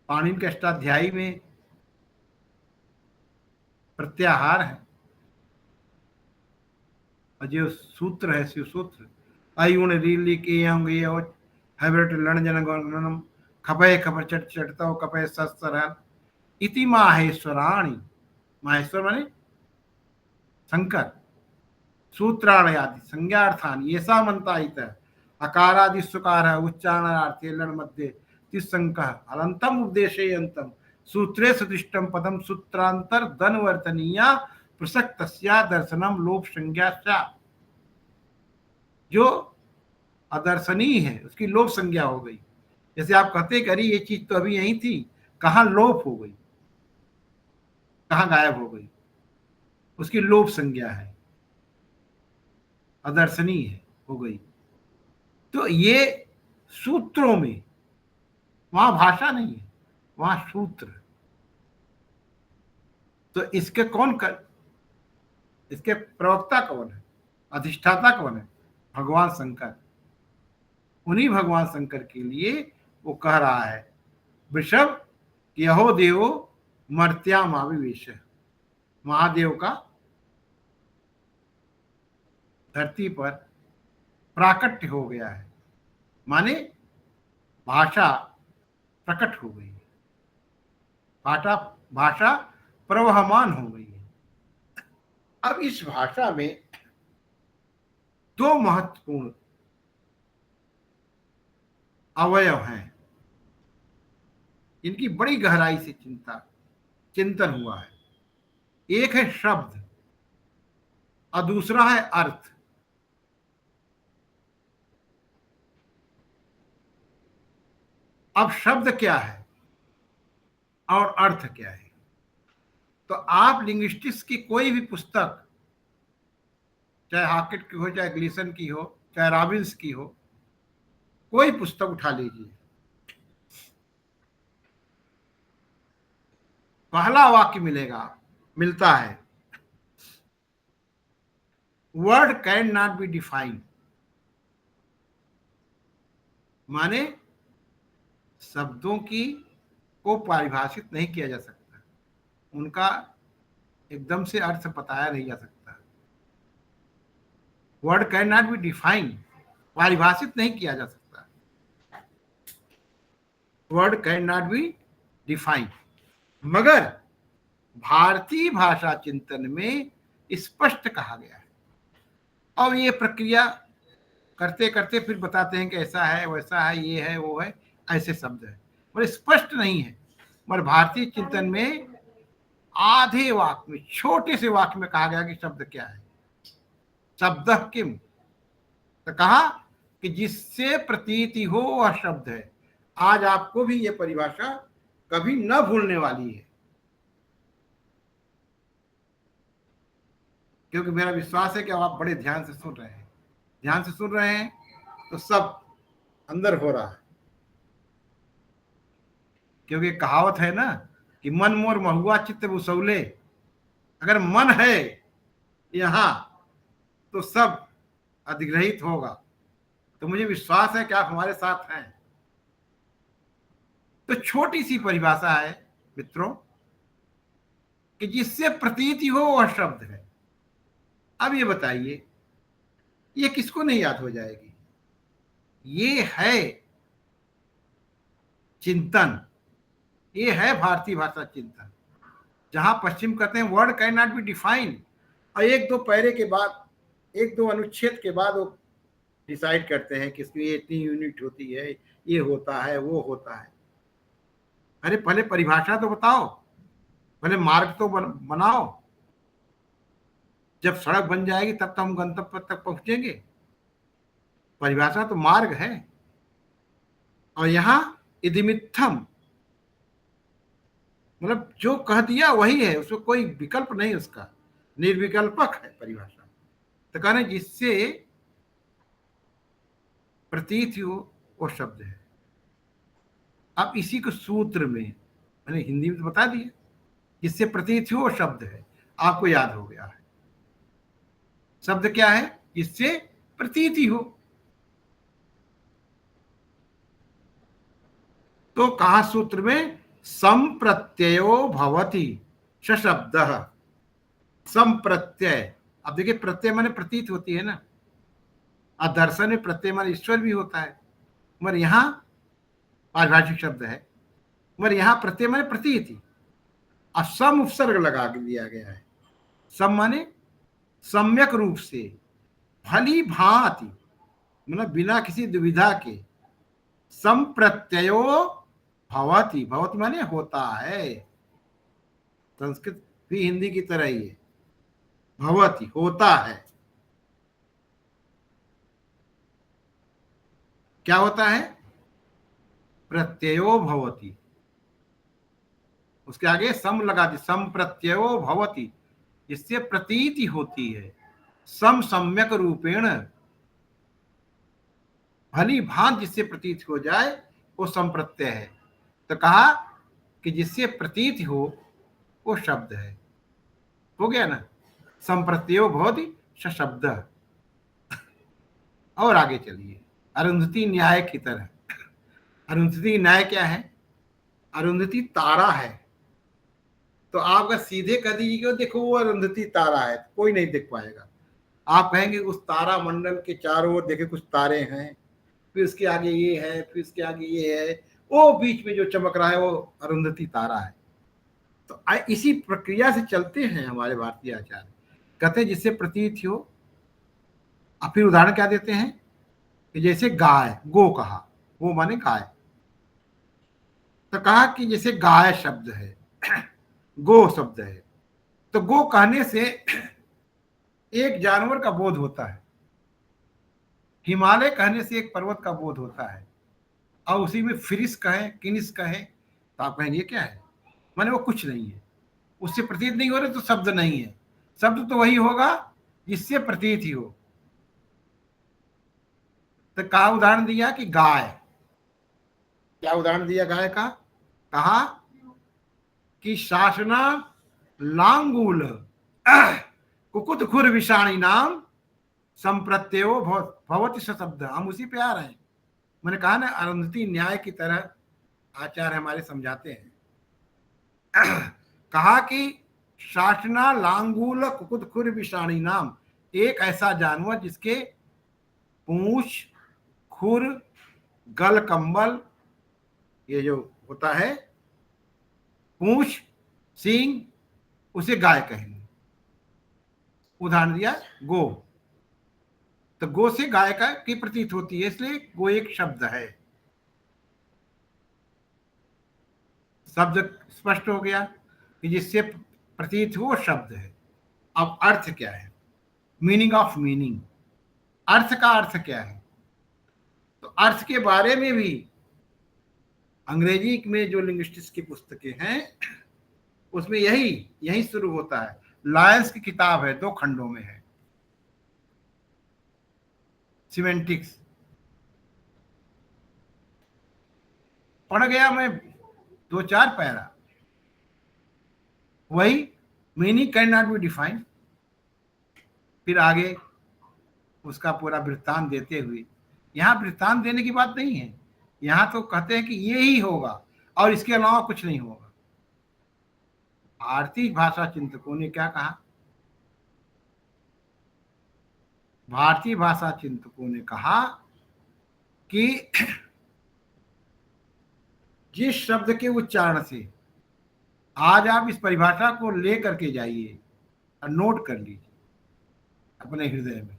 पाणिनि के अष्टाध्यायी में प्रत्याहार है और जो सूत्र है शिव सूत्र, अयुण रीली के हैबरट लण जन गणनम खपय खपर चट चटतो कपय सस्तर इति माहेश्वराणी, माहेश्वर माने शंकर, सूत्राणि आदि संज्ञार्थानि येषा मंतायित अकारादि सुकार उच्चारणार्थे लण मध्ये तिसंकः अलंतम उपदेशयन्तम सूत्रे सदृष्टम पदम सूत्रांतर धनवर्तनीया प्रसक्तस्या दर्शनम लोप संज्ञा चा, जो अदर्शनीय है उसकी लोप संज्ञा हो गई। जैसे आप कहते करी ये चीज तो अभी यही थी, कहाँ लोप हो गई, कहाँ गायब हो गई, उसकी लोप संज्ञा है, अदर्शनीय है, हो गई। तो ये सूत्रों में, वहां भाषा नहीं है, वहां सूत्र। तो इसके कौन कर, इसके प्रवक्ता कौन है, अधिष्ठाता कौन है? भगवान शंकर। उन्हीं भगवान शंकर के लिए वो कह रहा है वृषभ कि अहो देवो मर्त्याम आविवेश, महादेव का धरती पर प्राकट्य हो गया है, माने भाषा प्रकट हो गई है, भाषा प्रवहमान हो गई है। अब इस भाषा में 2 महत्वपूर्ण अवयव हैं, इनकी बड़ी गहराई से चिंतन हुआ है। एक है शब्द, और दूसरा है अर्थ। अब शब्द क्या है और अर्थ क्या है? तो आप लिंग्विस्टिक्स की कोई भी पुस्तक, चाहे हाकेट की हो, चाहे ग्लीसन की हो, चाहे रॉबिन्स की हो, कोई पुस्तक उठा लीजिए, पहला वाक्य मिलता है, word can not be defined. माने शब्दों की को परिभाषित नहीं किया जा सकता, उनका एकदम से अर्थ बताया नहीं जा सकता। Word can not be defined, परिभाषित नहीं किया जा सकता। Word can not be defined, मगर भारतीय भाषा चिंतन में स्पष्ट कहा गया है। और ये प्रक्रिया करते करते फिर बताते हैं कि ऐसा है, वैसा है, ये है, वो है, ऐसे शब्द है, पर स्पष्ट नहीं है। मगर भारतीय चिंतन में आधे वाक्य में, छोटे से वाक्य में कहा गया कि शब्द क्या है। शब्द किम, तो कहा कि जिससे प्रतीति हो वह शब्द है। आज आपको भी ये परिभाषा कभी न भूलने वाली है, क्योंकि मेरा विश्वास है कि आप बड़े ध्यान से सुन रहे हैं। ध्यान से सुन रहे हैं तो सब अंदर हो रहा है, क्योंकि कहावत है ना कि मन मोर महुआ चित्त बुसौले। अगर मन है यहाँ तो सब अधिग्रहित होगा। तो मुझे विश्वास है कि आप हमारे साथ हैं। तो छोटी सी परिभाषा है मित्रों कि जिससे प्रतीति हो वह शब्द है। अब ये बताइए, ये किसको नहीं याद हो जाएगी? ये है चिंतन, ये है भारतीय भाषा चिंतन, जहां पश्चिम कहते हैं word can not be defined, और एक दो पैरे के बाद, एक दो अनुच्छेद के बाद वो डिसाइड करते हैं कि इसकी ये इतनी यूनिट होती है, ये होता है, वो होता है। अरे पहले परिभाषा तो बताओ, पहले मार्ग तो बनाओ। जब सड़क बन जाएगी तब तो हम गंतव्य तक पहुंचेंगे। परिभाषा तो मार्ग है। और यहां इदिमित्थम, मतलब जो कह दिया वही है, उसमें कोई विकल्प नहीं, उसका निर्विकल्पक है परिभाषा। तो कहना जिससे प्रतीत हो वो शब्द है। अब इसी को सूत्र में मैंने हिंदी में तो बता दिया, जिससे प्रतीत हो वो शब्द है, आपको याद हो गया है। शब्द क्या है? जिससे प्रतीति हो। तो कहा सूत्र में संप्रत्ययो भवति शब्द। संप्रत्यय, अब देखिए प्रत्यय माने प्रतीत होती है ना, और दर्शन में प्रत्यय माने ईश्वर भी होता है, मगर यहाँ पारिभाषिक शब्द है, मगर यहाँ प्रत्यय माने प्रतीति, और सम उपसर्ग लगा दिया गया है। सम माने सम्यक रूप से, भली भांति, मतलब बिना किसी दुविधा के। संप्रत्ययो भवति, भवति माने होता है, संस्कृत भी हिंदी की तरह ही है, भवति होता है। क्या होता है? प्रत्ययो भवति, उसके आगे सम लगा दी, सम प्रत्ययो भवति, जिससे प्रतीति होती है। सम सम्यक रूपेण, भली भांति जिससे प्रतीत हो जाए वो संप्रत्यय है। तो कहा कि जिससे प्रतीत हो वो शब्द है। हो गया ना, संप्रत्ययो भवति शब्द। और आगे चलिए, अरुंधति न्याय की तरह। अरुंधति न्याय क्या है? अरुंधति तारा है। तो आप अगर सीधे कह दीजिए देखो वो अरुंधति तारा है, कोई नहीं देख पाएगा। आप कहेंगे उस तारा मंडल के चारों ओर देखे कुछ तारे हैं, फिर उसके आगे ये है, फिर उसके आगे ये है, वो बीच में जो चमक रहा है वो अरुंधति तारा है। तो इसी प्रक्रिया से चलते हैं हमारे भारतीय आचार्य, कहते हैं जिससे प्रतीत हो। अब फिर उदाहरण क्या देते हैं कि जैसे गाय, गो कहा, वो माने गाय, तो कहा कि जैसे गाय शब्द है, गो शब्द है, तो गो कहने से एक जानवर का बोध होता है, हिमालय कहने से एक पर्वत का बोध होता है, और उसी में फिरिस कहे किनिस कहे तो आप कहेंगे ये क्या है, माने वो कुछ नहीं है, उससे प्रतीत नहीं हो रहे तो शब्द नहीं है। शब्द तो वही होगा जिससे प्रतीत ही हो। तो कहा उदाहरण दिया कि गाय, क्या उदाहरण दिया गाय का, कहा कि शासना लांगूल कुकुत खुर विषाणी नाम संप्रत्ययो भवति शब्द। हम उसी पे आ रहे हैं। मैंने कहा ना, अरुंधति न्याय की तरह आचार्य हमारे समझाते हैं। कहा कि शासना लांगूल कुकुत खुर विषाणी नाम, एक ऐसा जानवर जिसके पूंछ, खुर, गल कंबल, ये जो होता है पूंछ, सींग, उसे गाय कहेंगे। उदाहरण दिया गो, तो गो से गाय का की प्रतीत होती है, इसलिए गो एक शब्द है। शब्द स्पष्ट हो गया कि जिससे प्रतीत हो शब्द है। अब अर्थ क्या है, मीनिंग ऑफ मीनिंग, अर्थ का अर्थ क्या है। तो अर्थ के बारे में भी अंग्रेजी में जो लिंग्विस्टिक्स की पुस्तकें हैं उसमें यही शुरू होता है। लायंस की किताब है, 2 खंडों में है, सिमेंटिक्स। पढ़ गया मैं 2-4 पैरा, वही meaning can not be defined. फिर आगे उसका पूरा वृत्तांत देते हुए, यहाँ वृत्तांत देने की बात नहीं है, यहाँ तो कहते हैं कि ये ही होगा और इसके अलावा कुछ नहीं होगा। भारतीय भाषा चिंतकों ने क्या कहा, भारतीय भाषा चिंतकों ने कहा कि जिस शब्द के उच्चारण से, आज आप इस परिभाषा को ले करके जाइए और नोट कर लीजिए अपने हृदय में,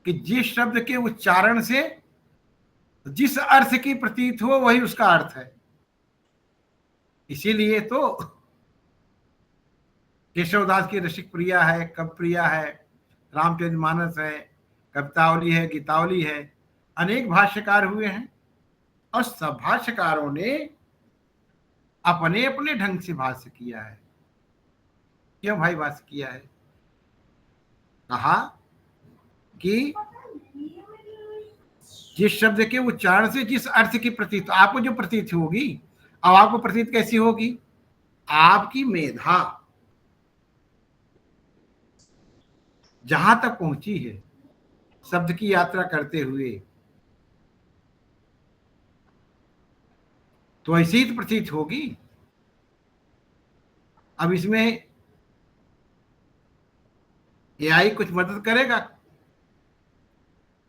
कि जिस शब्द के उच्चारण से जिस अर्थ की प्रतीत हो वही उसका अर्थ है। इसीलिए तो केशवदास की रसिक प्रिया है, कवि प्रिया है, रामचरितमानस है, कवितावली है, गीतावली है, अनेक भाष्यकार हुए हैं और सब भाष्यकारों ने अपने अपने ढंग से भाष्य किया है। क्यों भाई भाष्य किया है, कहा कि जिस शब्द के उच्चारण से जिस अर्थ की प्रतीत, आपको जो प्रतीत होगी, अब आपको प्रतीत कैसी होगी, आपकी मेधा जहां तक पहुंची है शब्द की यात्रा करते हुए, तो ऐसी ही तो प्रतीत होगी। अब इसमें एआई कुछ मदद करेगा,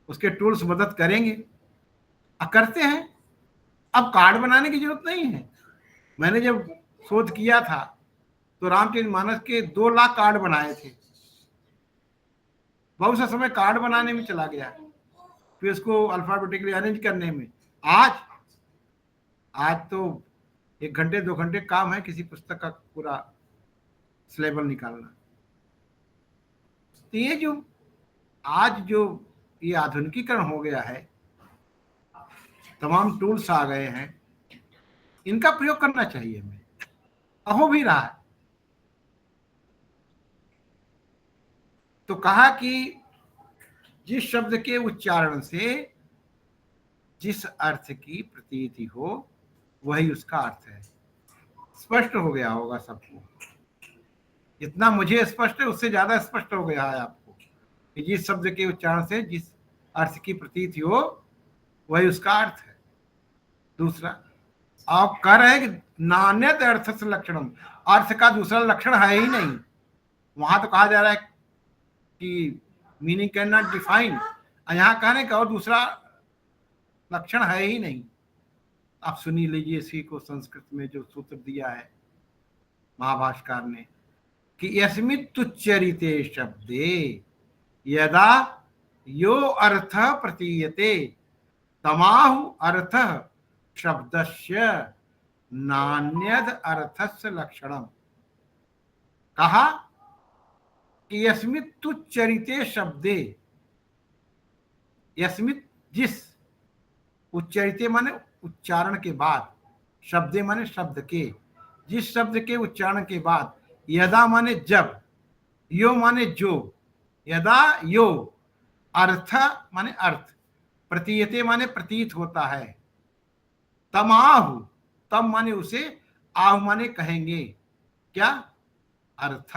उसके टूल्स मदद करेंगे, करते हैं। अब कार्ड बनाने की जरूरत नहीं है। मैंने जब शोध किया था तो रामचरितमानस के 2 लाख कार्ड बनाए थे। बहुत सा समय कार्ड बनाने में चला गया, फिर उसको अल्फाबेटिकली अरेंज करने में। आज तो 1 घंटे 2 घंटे काम है किसी पुस्तक का पूरा सिलेबस निकालना। तो ये जो आज जो ये आधुनिकीकरण हो गया है, तमाम टूल्स आ गए हैं, इनका प्रयोग करना चाहिए हमें, हो भी रहा है। तो कहा कि जिस शब्द के उच्चारण से जिस अर्थ की प्रतीति हो वही उसका अर्थ है। स्पष्ट हो गया होगा सबको, जितना मुझे स्पष्ट है उससे ज्यादा स्पष्ट हो गया है आपको कि जिस शब्द के उच्चारण से जिस अर्थ की प्रतीति हो वही उसका अर्थ है। दूसरा, आप कह रहे हैं कि नान्यत अर्थ से लक्षणम, अर्थ का दूसरा लक्षण है ही नहीं। वहां तो कहा जा रहा है कि मीनिंग कैन नॉट डिफाइन, यहाँ कहने का और दूसरा लक्षण है ही नहीं। आप सुनी लीजिए इसी को संस्कृत में जो सूत्र दिया है महाभाष्यकार ने कि यस्मित् तुच्चरिते शब्दे यदा यो अर्थ प्रतीयते तमाहु अर्थ शब्दस्य नान्यद अर्थस्य लक्षणम। कहा कि यस्मित् तुच्चरिते शब्दे, यस्मित् जिस, उच्चरिते माने उच्चारण के बाद, शब्दे माने शब्द के, जिस शब्द के उच्चारण के बाद, यदा माने जब, यो माने जो, यदा यो, अर्थ माने अर्थ, प्रतीयते माने प्रतीत होता है, तमाहु, तम माने उसे, आह माने कहेंगे, क्या, अर्थ,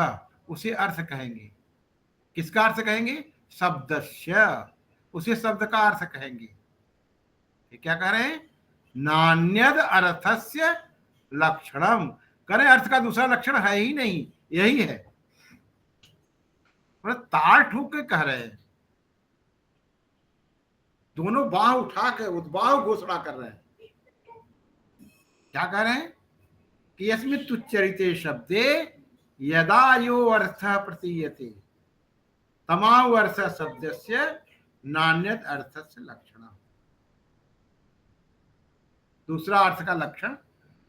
उसे अर्थ कहेंगे। किसका अर्थ कहेंगे? शब्दस्य, उसे शब्द का अर्थ कहेंगे। ये क्या कह रहे हैं? नान्यद अर्थस्य लक्षणम, करें अर्थ का दूसरा लक्षण है ही नहीं, यही है। तार ठोक के कह रहे हैं, दोनों बाह उठा के उद्बाह घोषणा कर रहे हैं। क्या कह रहे हैं? कि यस्मिन् तुच्चरिते शब्दे यदा यो अर्थ प्रतीयते तमाहु अर्थ शब्दस्य नान्यत अर्थस्य लक्षणम, दूसरा अर्थ का लक्षण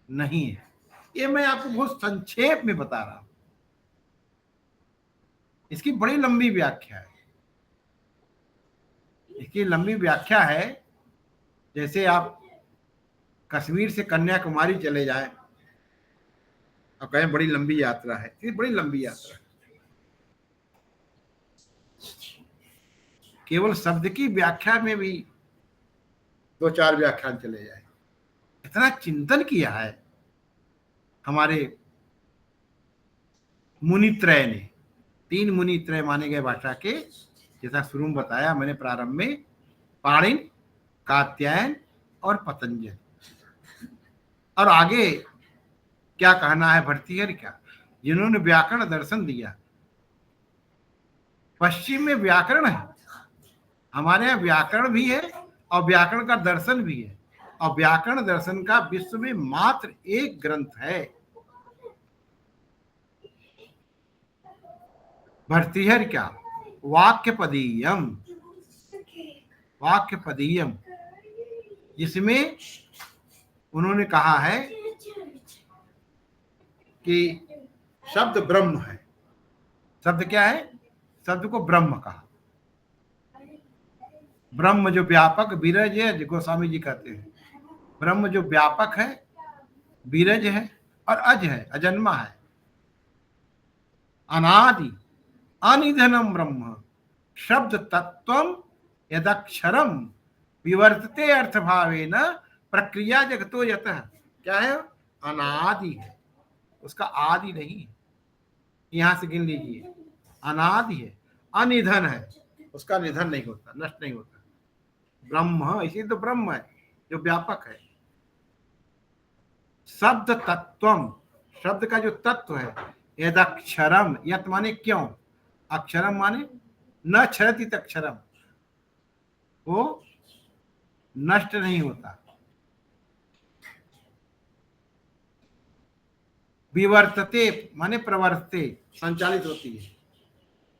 नहीं है। ये मैं आपको बहुत संक्षेप में बता रहा हूं, इसकी बड़ी लंबी व्याख्या है। इसकी लंबी व्याख्या है, जैसे आप कश्मीर से कन्याकुमारी चले जाएं और कहें बड़ी लंबी यात्रा है, ये बड़ी लंबी यात्रा है। केवल शब्द की व्याख्या में भी 2-4 व्याख्यान चले जाए। इतना चिंतन किया है हमारे मुनित्रय ने, 3 मुनित्रय माने गए भाषा के, जैसा शुरू में बताया मैंने प्रारंभ में, पाणिनि, कात्यायन और पतंजलि। और आगे क्या कहना है भर्तृहरि का, जिन्होंने व्याकरण दर्शन दिया। पश्चिम में व्याकरण है, हमारे यहाँ व्याकरण भी है और व्याकरण का दर्शन भी है, और व्याकरण दर्शन का विश्व में मात्र एक ग्रंथ है, भर्तृहरि का वाक्यपदीयम, वाक्यपदीयम, जिसमें उन्होंने कहा है कि शब्द ब्रह्म है। शब्द क्या है? शब्द को ब्रह्म कहा। ब्रह्म जो व्यापक बीरज है, गोस्वामी जी कहते हैं, ब्रह्म जो व्यापक है, बीरज है और अज है, अजन्मा है, अनादि अनिधनम ब्रह्म शब्द तत्वम यदक्षरम विवर्तते अर्थ भावेन प्रक्रिया जगतो यतः। क्या है? अनादि है, उसका आदि नहीं है। यहां से गिन लीजिए, अनादि है, अनिधन है, उसका निधन नहीं होता, नष्ट नहीं होता। ब्रह्म, इसी तो ब्रह्म है जो व्यापक है। शब्द तत्वम, शब्द का जो तत्व है, यदक्षरम, यत माने क्यों, अक्षरम माने न क्षरति अक्षरम, वो नष्ट नहीं होता। विवर्तते माने प्रवर्तते, संचालित होती है।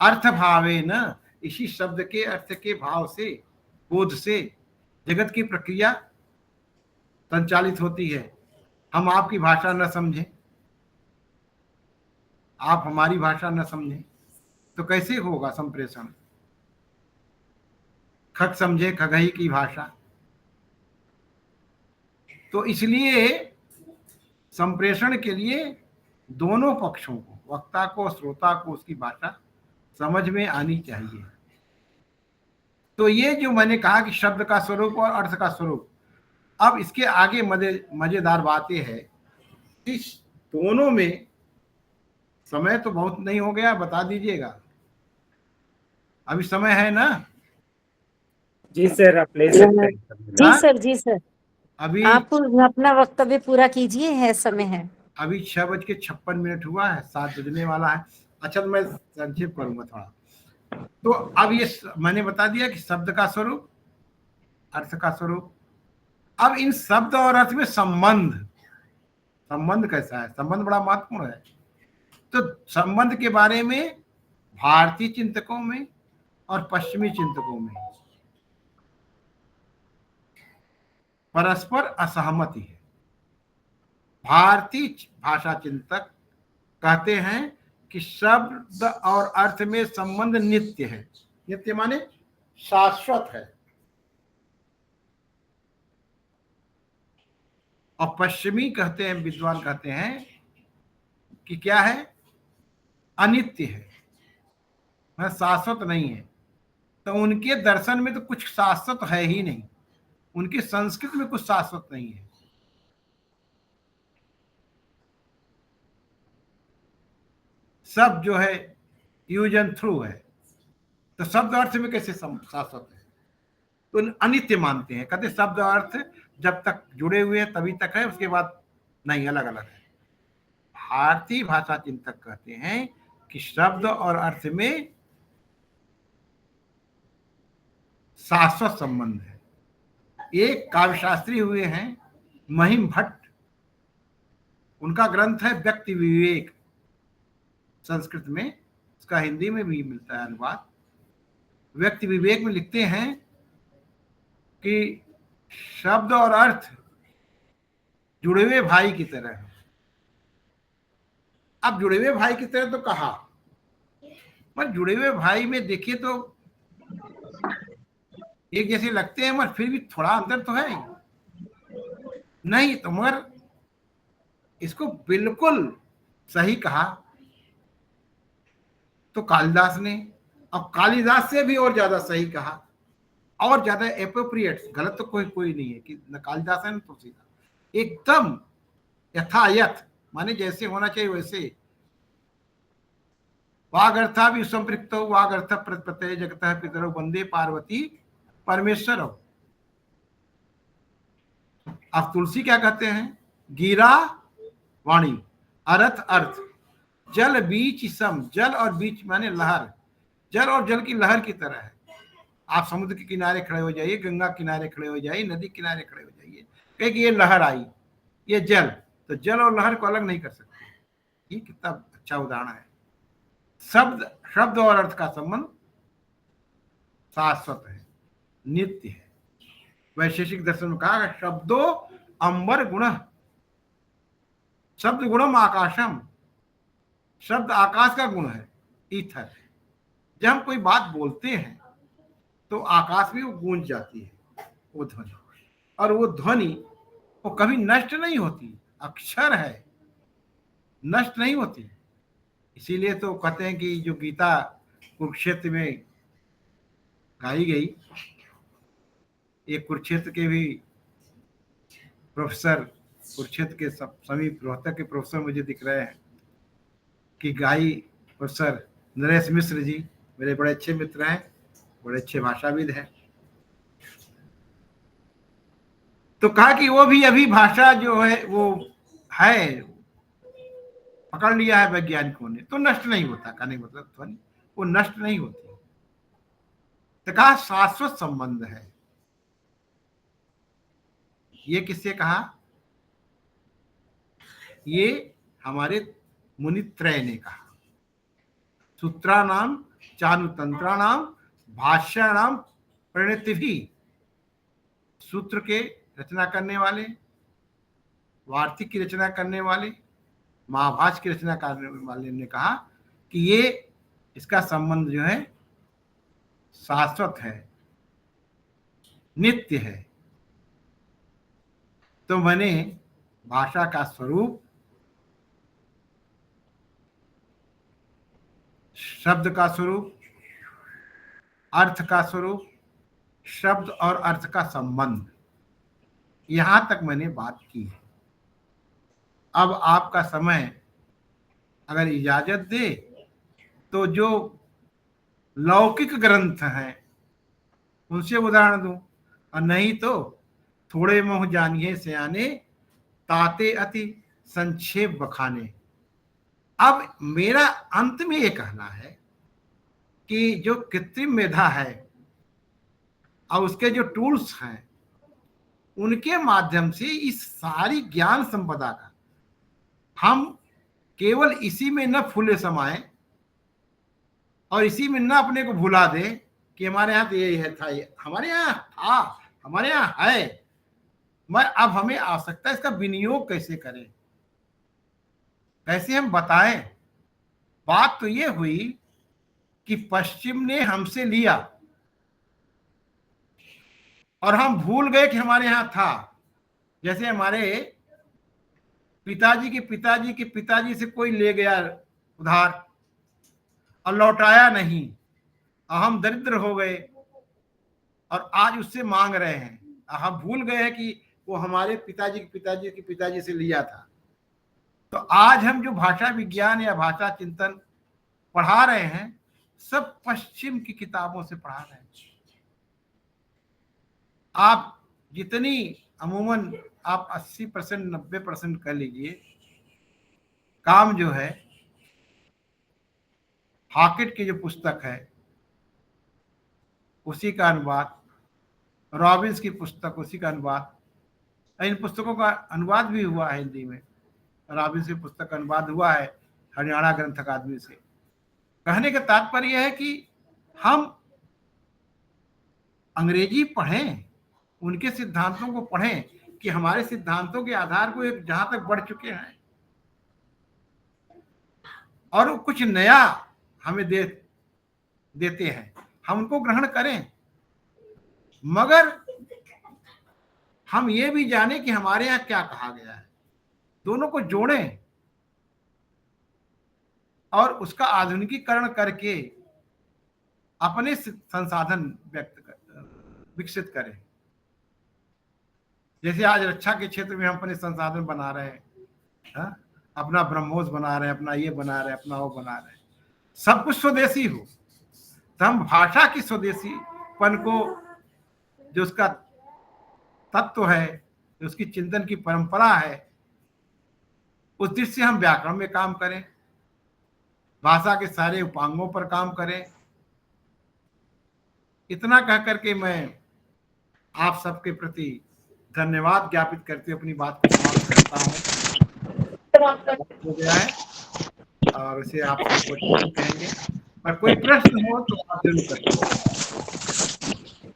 अर्थ भावे न, इसी शब्द के अर्थ के भाव से, बोध से जगत की प्रक्रिया संचालित होती है। हम आपकी भाषा न समझें, आप हमारी भाषा न समझें, तो कैसे होगा संप्रेषण? खग समझे खगही की भाषा, तो इसलिए संप्रेषण के लिए दोनों पक्षों को, वक्ता को, श्रोता को, उसकी भाषा समझ में आनी चाहिए। तो ये जो मैंने कहा कि शब्द का स्वरूप और अर्थ का स्वरूप, अब इसके आगे मजेदार बात यह है कि दोनों में, समय तो बहुत नहीं हो गया, बता दीजिएगा, अभी समय है ना? जी सर, आप ले सकते हैं। जी सर, जी सर, अभी आप अपना वक्तव्य पूरा कीजिए, है समय है। अभी 6:56 हुआ है, 7 बजने वाला है। अच्छा, तो मैं संक्षेप करूंगा थोड़ा। तो अब ये मैंने बता दिया कि शब्द का स्वरूप, अर्थ का स्वरूप। अब इन शब्द और अर्थ में संबंध, संबंध कैसा है? संबंध बड़ा महत्वपूर्ण है। तो संबंध के बारे में भारतीय चिंतकों में और पश्चिमी चिंतकों में परस्पर असहमति है। भारतीय भाषा चिंतक कहते हैं कि शब्द और अर्थ में संबंध नित्य है। नित्य माने शाश्वत है। और पश्चिमी कहते हैं, विद्वान कहते हैं कि क्या है, अनित्य है, शाश्वत नहीं है। तो उनके दर्शन में तो कुछ शाश्वत है ही नहीं, उनकी संस्कृति में कुछ शाश्वत नहीं है। सब जो है यूज एंड थ्रू है। तो शब्द अर्थ में कैसे शाश्वत है? तो अनित्य मानते हैं, कहते शब्द अर्थ जब तक जुड़े हुए हैं तभी तक है, उसके बाद नहीं, अलग अलग है। भारतीय भाषा चिंतक कहते हैं कि शब्द और अर्थ में शाश्वत संबंध है। एक काव्यशास्त्री हुए हैं महिम भट्ट, उनका ग्रंथ है व्यक्ति विवेक, संस्कृत में, उसका हिंदी में भी मिलता है अनुवाद। व्यक्ति विवेक में लिखते हैं कि शब्द और अर्थ जुड़े हुए भाई की तरह है। अब जुड़े हुए भाई की तरह तो कहा, पर जुड़े हुए भाई में देखिए तो एक जैसे लगते हैं, मगर फिर भी थोड़ा अंतर तो है नहीं। तो मगर इसको बिल्कुल सही कहा तो कालिदास ने, अब कालिदास से भी और ज्यादा सही कहा, और ज्यादा एप्रोप्रिएट, गलत तो कोई नहीं है कि न कालिदास है न तो सीधा, एकदम यथायथ, माने जैसे होना चाहिए वैसे। वागर्था भी संपृक्त हो, वागर्थ प्रत्यय जगत पितरो वंदे पार्वती परमेश्वर। अब तुलसी क्या कहते हैं, गीरा वाणी, अर्थ अर्थ, जल बीच सम, जल और बीच माने लहर, जल और जल की लहर की तरह है। आप समुद्र के किनारे खड़े हो जाइए, गंगा किनारे खड़े हो जाइए, नदी किनारे खड़े हो जाइए, कहे कि ये लहर आई, ये जल, तो जल और लहर को अलग नहीं कर सकते। ये कितना अच्छा उदाहरण है। शब्द और अर्थ का संबंध शाश्वत है, नित्य है। वैशेषिक दर्शन में कहा शब्दो अंबर गुण, शब्द गुणम आकाशम, शब्द आकाश का गुण है, ईथर। जब हम कोई बात बोलते हैं तो आकाश में वो गूंज जाती है वो ध्वनि, और वो ध्वनि वो कभी नष्ट नहीं होती, अक्षर है, नष्ट नहीं होती। इसीलिए तो कहते हैं कि जो गीता कुरुक्षेत्र में गाई गई, ये कुरुक्षेत्र के भी प्रोफेसर, कुरुक्षेत्र के समीप रोहतक के प्रोफेसर मुझे दिख रहे हैं कि गाई प्रोफेसर नरेश मिश्र जी, मेरे बड़े अच्छे मित्र हैं, बड़े अच्छे भाषाविद हैं। तो कहा कि वो भी अभी भाषा जो है वो है, पकड़ लिया है वैज्ञानिकों ने, तो नष्ट नहीं होता। कहने मतलब ध्वनि वो नष्ट नहीं होती। तो कहा शाश्वत संबंध है। ये किससे कहा? ये हमारे मुनित्रय ने कहा। सूत्राणाम चानुतंत्राणाम भाष्याणाम प्रणतिभि, सूत्र के रचना करने वाले, वार्तिक की रचना करने वाले, महाभाष्य की रचना करने वाले ने कहा कि ये इसका संबंध जो है शाश्वत है, नित्य है। तो मैंने भाषा का स्वरूप, शब्द का स्वरूप, अर्थ का स्वरूप, शब्द और अर्थ का संबंध, यहां तक मैंने बात की है। अब आपका समय अगर इजाजत दे तो जो लौकिक ग्रंथ हैं उनसे उदाहरण दूं, और नहीं तो थोड़े मोह जानिए सयाने, ताते अति संक्षेप बखाने। अब मेरा अंत में ये कहना है कि जो कृत्रिम मेधा है और उसके जो टूल्स हैं, उनके माध्यम से इस सारी ज्ञान संपदा का हम केवल इसी में न फूले समाए और इसी में न अपने को भुला दे कि हमारे यहाँ तो यही है, था, ये हमारे यहाँ था, हमारे यहाँ है, मैं अब हमें आवश्यकता इसका विनियोग कैसे करें, कैसे हम बताएं। बात तो ये हुई कि पश्चिम ने हमसे लिया और हम भूल गए कि हमारे यहाँ था। जैसे हमारे पिताजी के पिताजी के पिताजी से कोई ले गया उधार और लौटाया नहीं, और हम दरिद्र हो गए और आज उससे मांग रहे हैं। हम भूल गए हैं कि वो हमारे पिताजी के पिताजी के पिताजी से लिया था। तो आज हम जो भाषा विज्ञान या भाषा चिंतन पढ़ा रहे हैं, सब पश्चिम की किताबों से पढ़ा रहे हैं। आप जितनी अमूमन आप 80% 90% कर लीजिए, काम जो है हाकेट की जो पुस्तक है उसी का अनुवाद, रॉबिन्स की पुस्तक उसी का अनुवाद, इन पुस्तकों का अनुवाद भी हुआ है हिंदी में। रॉबिन्स की पुस्तक का अनुवाद हुआ है हरियाणा ग्रंथ अकादमी से। कहने का तात्पर्य यह है कि हम अंग्रेजी पढ़ें, उनके सिद्धांतों को पढ़ें कि हमारे सिद्धांतों के आधार को एक जहां तक बढ़ चुके हैं और कुछ नया हमें देते हैं, हम उनको ग्रहण करें। मगर हम ये भी जाने कि हमारे यहाँ क्या कहा गया है, दोनों को जोड़ें और उसका आधुनिकीकरण करके अपने संसाधन विकसित करें। जैसे आज रक्षा के क्षेत्र में हम अपने संसाधन बना रहे हैं, अपना ब्रह्मोस बना रहे हैं, अपना ये बना रहे हैं, अपना वो बना रहे हैं, सब कुछ स्वदेशी हो। तो हम भाषा की स्वदेशीपन को, जो उसका तत्व है, जो उसकी चिंतन की परंपरा है, उस दृष्टि से हम व्याकरण में काम करें, भाषा के सारे उपांगों पर काम करें। इतना कह करके मैं आप सबके प्रति धन्यवाद ज्ञापित करते हुए अपनी बात को समाप्त करता हूँ। हो गया है और उसे आप सबको कहेंगे, पर कोई प्रश्न हो तो आप जरूर करें।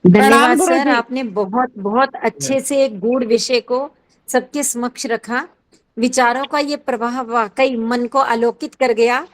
धन्यवाद सर, आपने बहुत बहुत अच्छे से एक गूढ़ विषय को सबके समक्ष रखा। विचारों का ये प्रवाह वाकई मन को आलोकित कर गया।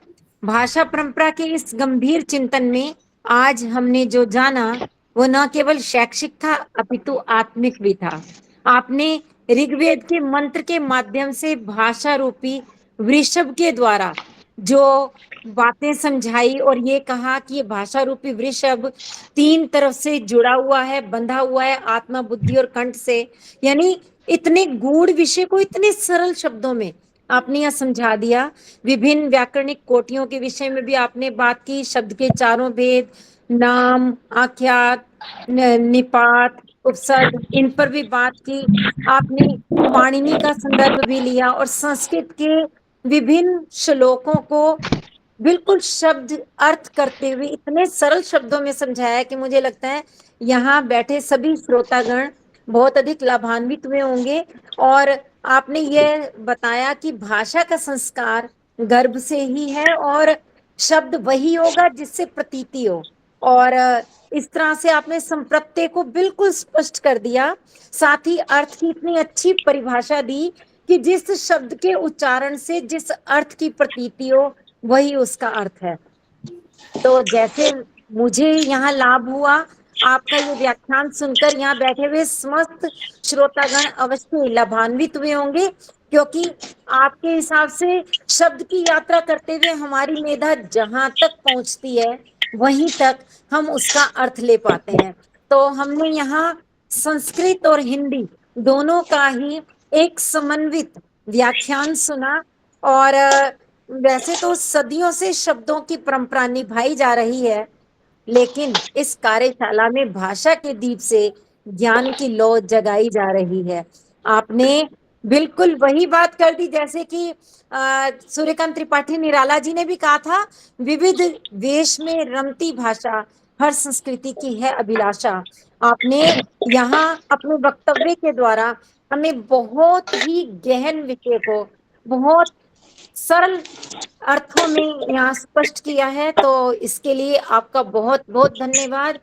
भाषा परंपरा के इस गंभीर चिंतन में आज हमने जो जाना वो न केवल शैक्षिक था अपितु आत्मिक भी था। आपने ऋग्वेद के मंत्र के माध्यम से भाषा रूपी वृषभ के द्वारा जो बातें समझाई और ये कहा कि ये भाषा रूपी वृषभ 3 तरफ से जुड़ा हुआ है, बंधा हुआ है, आत्मा, बुद्धि और कंठ से। यानी इतने गूढ़ विषय को इतने सरल शब्दों में आपने यह समझा दिया। विभिन्न व्याकरणिक कोटियों के विषय में भी आपने बात की, शब्द के चारों भेद, नाम, आख्यात, निपात, उपसर्ग, इन पर भी बात की। आपने पाणिनि का संदर्भ भी लिया और संस्कृत के विभिन्न श्लोकों को बिल्कुल शब्द अर्थ करते हुए इतने सरल शब्दों में समझाया कि मुझे लगता है यहाँ बैठे सभी श्रोतागण बहुत अधिक लाभान्वित हुए होंगे। और आपने ये बताया कि भाषा का संस्कार गर्भ से ही है और शब्द वही होगा जिससे प्रतीति हो। और इस तरह से आपने संप्रत्यय को बिल्कुल स्पष्ट कर दिया, साथ ही अर्थ की इतनी अच्छी परिभाषा दी कि जिस शब्द के उच्चारण से जिस अर्थ की प्रतीति हो वही उसका अर्थ है। तो जैसे मुझे यहाँ लाभ हुआ, आपका ये व्याख्यान सुनकर यहाँ बैठे हुए समस्त श्रोतागण अवश्य लाभान्वित हुए होंगे, क्योंकि आपके हिसाब से शब्द की यात्रा करते हुए हमारी मेधा जहां तक पहुंचती है वहीं तक हम उसका अर्थ ले पाते हैं। तो हमने यहाँ संस्कृत और हिंदी दोनों का ही एक समन्वित व्याख्यान सुना। और वैसे तो सदियों से शब्दों की परंपरा निभाई जा रही है, लेकिन इस कार्यशाला में भाषा के दीप से ज्ञान की लौ जगाई जा रही है। आपने बिल्कुल वही बात कर दी जैसे कि सूर्यकांत त्रिपाठी निराला जी ने भी कहा था, विविध वेश में रमती भाषा हर संस्कृति की है अभिलाषा। आपने यहाँ अपने वक्तव्य के द्वारा हमें बहुत ही गहन विषय को बहुत सरल अर्थों में यहाँ स्पष्ट किया है। तो इसके लिए आपका बहुत बहुत धन्यवाद।